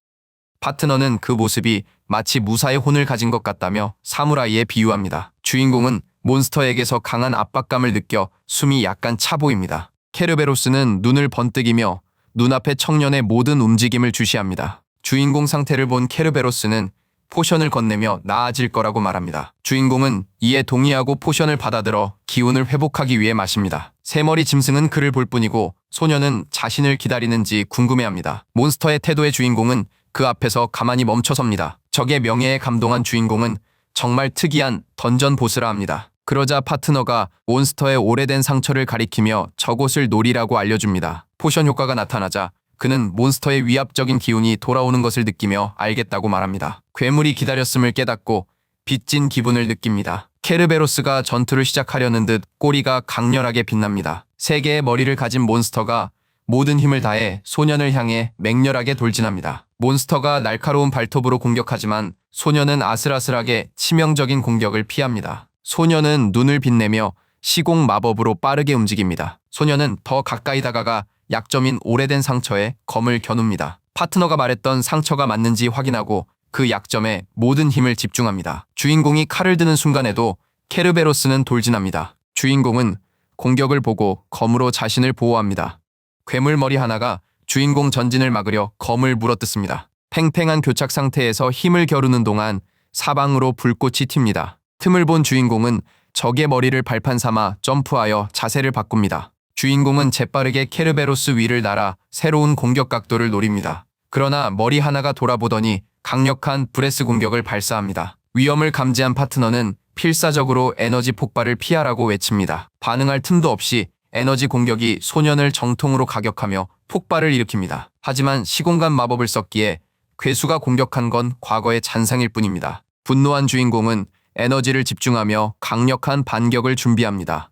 파트너는 그 모습이 마치 무사의 혼을 가진 것 같다며 사무라이에 비유합니다. 주인공은 몬스터에게서 강한 압박감을 느껴 숨이 약간 차 보입니다. 케르베로스는 눈을 번뜩이며 눈앞의 청년의 모든 움직임을 주시합니다. 주인공 상태를 본 케르베로스는 포션을 건네며 나아질 거라고 말합니다. 주인공은 이에 동의하고 포션을 받아들어 기운을 회복하기 위해 마십니다. 새머리 짐승은 그를 볼 뿐이고 소녀는 자신을 기다리는지 궁금해합니다. 몬스터의 태도의 주인공은 그 앞에서 가만히 멈춰섭니다. 적의 명예에 감동한 주인공은 정말 특이한 던전 보스라 합니다. 그러자 파트너가 몬스터의 오래된 상처를 가리키며 저곳을 노리라고 알려줍니다. 포션 효과가 나타나자 그는 몬스터의 위압적인 기운이 돌아오는 것을 느끼며 알겠다고 말합니다. 괴물이 기다렸음을 깨닫고 빚진 기분을 느낍니다. 케르베로스가 전투를 시작하려는 듯 꼬리가 강렬하게 빛납니다. 세 개의 머리를 가진 몬스터가 모든 힘을 다해 소년을 향해 맹렬하게 돌진합니다. 몬스터가 날카로운 발톱으로 공격하지만 소년은 아슬아슬하게 치명적인 공격을 피합니다. 소년은 눈을 빛내며 시공 마법으로 빠르게 움직입니다. 소년은 더 가까이 다가가 약점인 오래된 상처에 검을 겨눕니다. 파트너가 말했던 상처가 맞는지 확인하고 그 약점에 모든 힘을 집중합니다. 주인공이 칼을 드는 순간에도 케르베로스는 돌진합니다. 주인공은 공격을 보고 검으로 자신을 보호합니다. 괴물 머리 하나가 주인공 전진을 막으려 검을 물어뜯습니다. 팽팽한 교착 상태에서 힘을 겨루는 동안 사방으로 불꽃이 튑니다. 틈을 본 주인공은 적의 머리를 발판 삼아 점프하여 자세를 바꿉니다. 주인공은 재빠르게 케르베로스 위를 날아 새로운 공격 각도를 노립니다. 그러나 머리 하나가 돌아보더니 강력한 브레스 공격을 발사합니다. 위험을 감지한 파트너는 필사적으로 에너지 폭발을 피하라고 외칩니다. 반응할 틈도 없이 에너지 공격이 소년을 정통으로 가격하며 폭발을 일으킵니다. 하지만 시공간 마법을 썼기에 괴수가 공격한 건 과거의 잔상일 뿐입니다. 분노한 주인공은 에너지를 집중하며 강력한 반격을 준비합니다.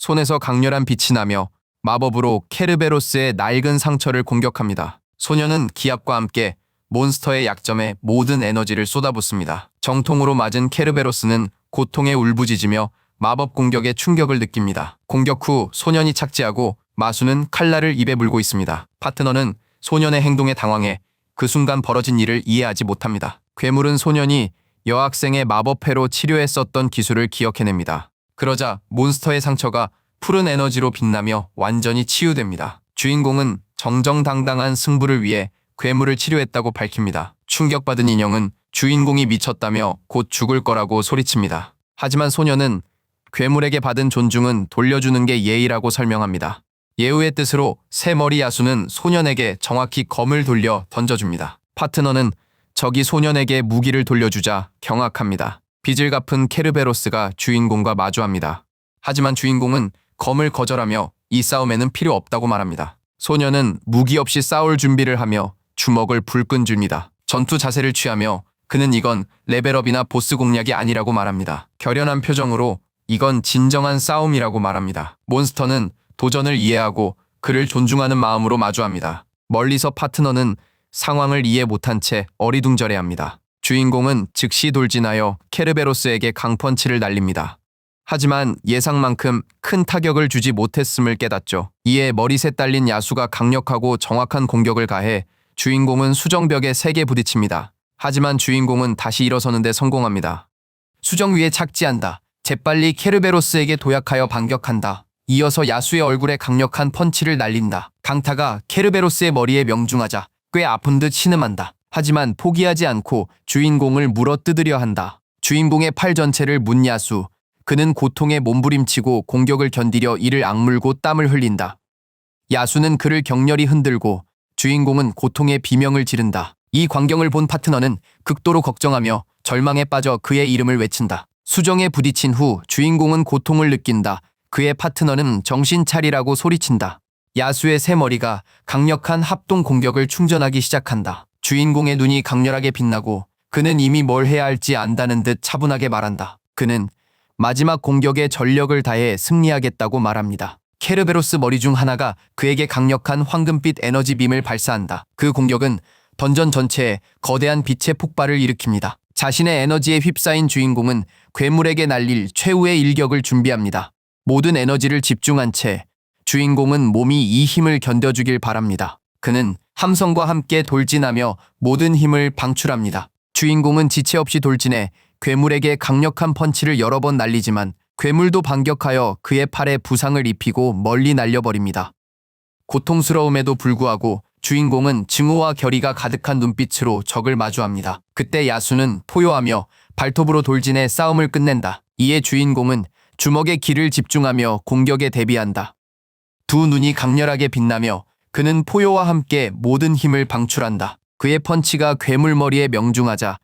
손에서 강렬한 빛이 나며 마법으로 케르베로스의 낡은 상처를 공격합니다. 소녀는 기압과 함께 몬스터의 약점에 모든 에너지를 쏟아붓습니다. 정통으로 맞은 케르베로스는 고통에 울부짖으며 마법 공격에 충격을 느낍니다. 공격 후 소년이 착지하고 마수는 칼날을 입에 물고 있습니다. 파트너는 소년의 행동에 당황해 그 순간 벌어진 일을 이해하지 못합니다. 괴물은 소년이 여학생의 마법회로 치료했었던 기술을 기억해냅니다. 그러자 몬스터의 상처가 푸른 에너지로 빛나며 완전히 치유됩니다. 주인공은 정정당당한 승부를 위해 괴물을 치료했다고 밝힙니다. 충격받은 인형은 주인공이 미쳤다며 곧 죽을 거라고 소리칩니다. 하지만 소녀는 괴물에게 받은 존중은 돌려주는 게 예의라고 설명합니다. 예우의 뜻으로 새머리 야수는 소년에게 정확히 검을 돌려 던져줍니다. 파트너는 적이 소년에게 무기를 돌려주자 경악합니다. 빚을 갚은 케르베로스가 주인공과 마주합니다. 하지만 주인공은 검을 거절하며 이 싸움에는 필요 없다고 말합니다. 소년은 무기 없이 싸울 준비를 하며 주먹을 불끈 줍니다. 전투 자세를 취하며 그는 이건 레벨업이나 보스 공략이 아니라고 말합니다. 결연한 표정으로 이건 진정한 싸움이라고 말합니다. 몬스터는 도전을 이해하고 그를 존중하는 마음으로 마주합니다. 멀리서 파트너는 상황을 이해 못한 채 어리둥절해합니다. 주인공은 즉시 돌진하여 케르베로스에게 강펀치를 날립니다. 하지만 예상만큼 큰 타격을 주지 못했음을 깨닫죠. 이에 머리셋 달린 야수가 강력하고 정확한 공격을 가해 주인공은 수정벽에 세게 부딪힙니다. 하지만 주인공은 다시 일어서는데 성공합니다. 수정 위에 착지한다. 재빨리 케르베로스에게 도약하여 반격한다. 이어서 야수의 얼굴에 강력한 펀치를 날린다. 강타가 케르베로스의 머리에 명중하자 꽤 아픈 듯 신음한다. 하지만 포기하지 않고 주인공을 물어뜯으려 한다. 주인공의 팔 전체를 문 야수. 그는 고통에 몸부림치고 공격을 견디려 이를 악물고 땀을 흘린다. 야수는 그를 격렬히 흔들고 주인공은 고통의 비명을 지른다. 이 광경을 본 파트너는 극도로 걱정하며 절망에 빠져 그의 이름을 외친다. 수정에 부딪힌 후 주인공은 고통을 느낀다. 그의 파트너는 정신 차리라고 소리친다. 야수의 새 머리가 강력한 합동 공격을 충전하기 시작한다. 주인공의 눈이 강렬하게 빛나고 그는 이미 뭘 해야 할지 안다는 듯 차분하게 말한다. 그는 마지막 공격에 전력을 다해 승리하겠다고 말합니다. 케르베로스 머리 중 하나가 그에게 강력한 황금빛 에너지 빔을 발사한다. 그 공격은 던전 전체에 거대한 빛의 폭발을 일으킵니다. 자신의 에너지에 휩싸인 주인공은 괴물에게 날릴 최후의 일격을 준비합니다. 모든 에너지를 집중한 채 주인공은 몸이 이 힘을 견뎌주길 바랍니다. 그는 함성과 함께 돌진하며 모든 힘을 방출합니다. 주인공은 지체 없이 돌진해 괴물에게 강력한 펀치를 여러 번 날리지만 괴물도 반격하여 그의 팔에 부상을 입히고 멀리 날려버립니다. 고통스러움에도 불구하고 주인공은 증오와 결의가 가득한 눈빛으로 적을 마주합니다. 그때 야수는 포효하며 발톱으로 돌진해 싸움을 끝낸다. 이에 주인공은 주먹에 기를 집중하며 공격에 대비한다. 두 눈이 강렬하게 빛나며 그는 포효와 함께 모든 힘을 방출한다. 그의 펀치가 괴물 머리에 명중하자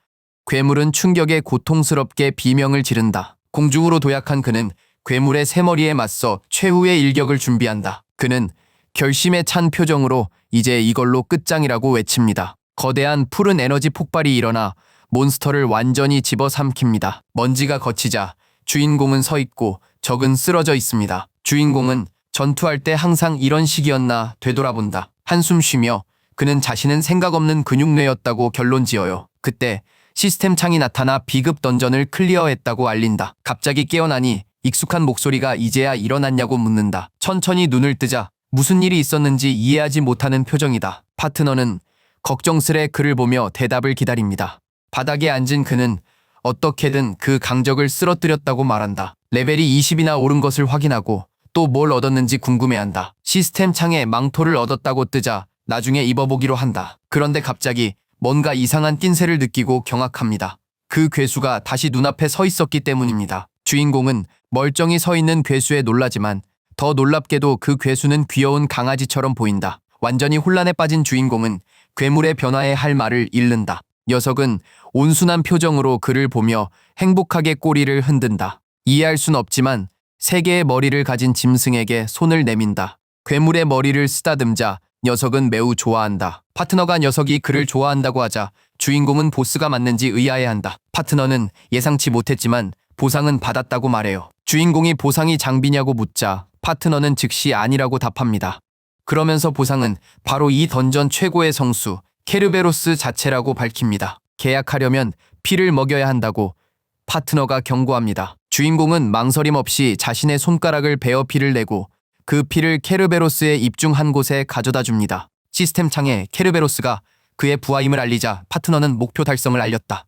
괴물은 충격에 고통스럽게 비명을 지른다. 공중으로 도약한 그는 괴물의 새 머리에 맞서 최후의 일격을 준비한다. 그는 결심에 찬 표정으로 이제 이걸로 끝장이라고 외칩니다. 거대한 푸른 에너지 폭발이 일어나 몬스터를 완전히 집어삼킵니다. 먼지가 걷히자 주인공은 서 있고 적은 쓰러져 있습니다. 주인공은 전투할 때 항상 이런 식이었나 되돌아본다. 한숨 쉬며 그는 자신은 생각 없는 근육뇌였다고 결론 지어요. 그때 시스템 창이 나타나 비급 던전을 클리어했다고 알린다. 갑자기 깨어나니 익숙한 목소리가 이제야 일어났냐고 묻는다. 천천히 눈을 뜨자 무슨 일이 있었는지 이해하지 못하는 표정이다. 파트너는 걱정스레 그를 보며 대답을 기다립니다. 바닥에 앉은 그는 어떻게든 그 강적을 쓰러뜨렸다고 말한다. 레벨이 20이나 오른 것을 확인하고 또 뭘 얻었는지 궁금해한다. 시스템 창에 망토를 얻었다고 뜨자 나중에 입어보기로 한다. 그런데 갑자기 뭔가 이상한 낀새를 느끼고 경악합니다. 그 괴수가 다시 눈앞에 서 있었기 때문입니다. 주인공은 멀쩡히 서 있는 괴수에 놀라지만 더 놀랍게도 그 괴수는 귀여운 강아지처럼 보인다. 완전히 혼란에 빠진 주인공은 괴물의 변화에 할 말을 잃는다. 녀석은 온순한 표정으로 그를 보며 행복하게 꼬리를 흔든다. 이해할 순 없지만 세 개의 머리를 가진 짐승에게 손을 내민다. 괴물의 머리를 쓰다듬자 녀석은 매우 좋아한다. 파트너가 녀석이 그를 좋아한다고 하자 주인공은 보스가 맞는지 의아해한다. 파트너는 예상치 못했지만 보상은 받았다고 말해요. 주인공이 보상이 장비냐고 묻자 파트너는 즉시 아니라고 답합니다. 그러면서 보상은 바로 이 던전 최고의 성수 케르베로스 자체라고 밝힙니다. 계약하려면 피를 먹여야 한다고 파트너가 경고합니다. 주인공은 망설임 없이 자신의 손가락을 베어 피를 내고 그 피를 케르베로스의 입 중 한 곳에 가져다 줍니다. 시스템 창에 케르베로스가 그의 부하임을 알리자 파트너는 목표 달성을 알렸다.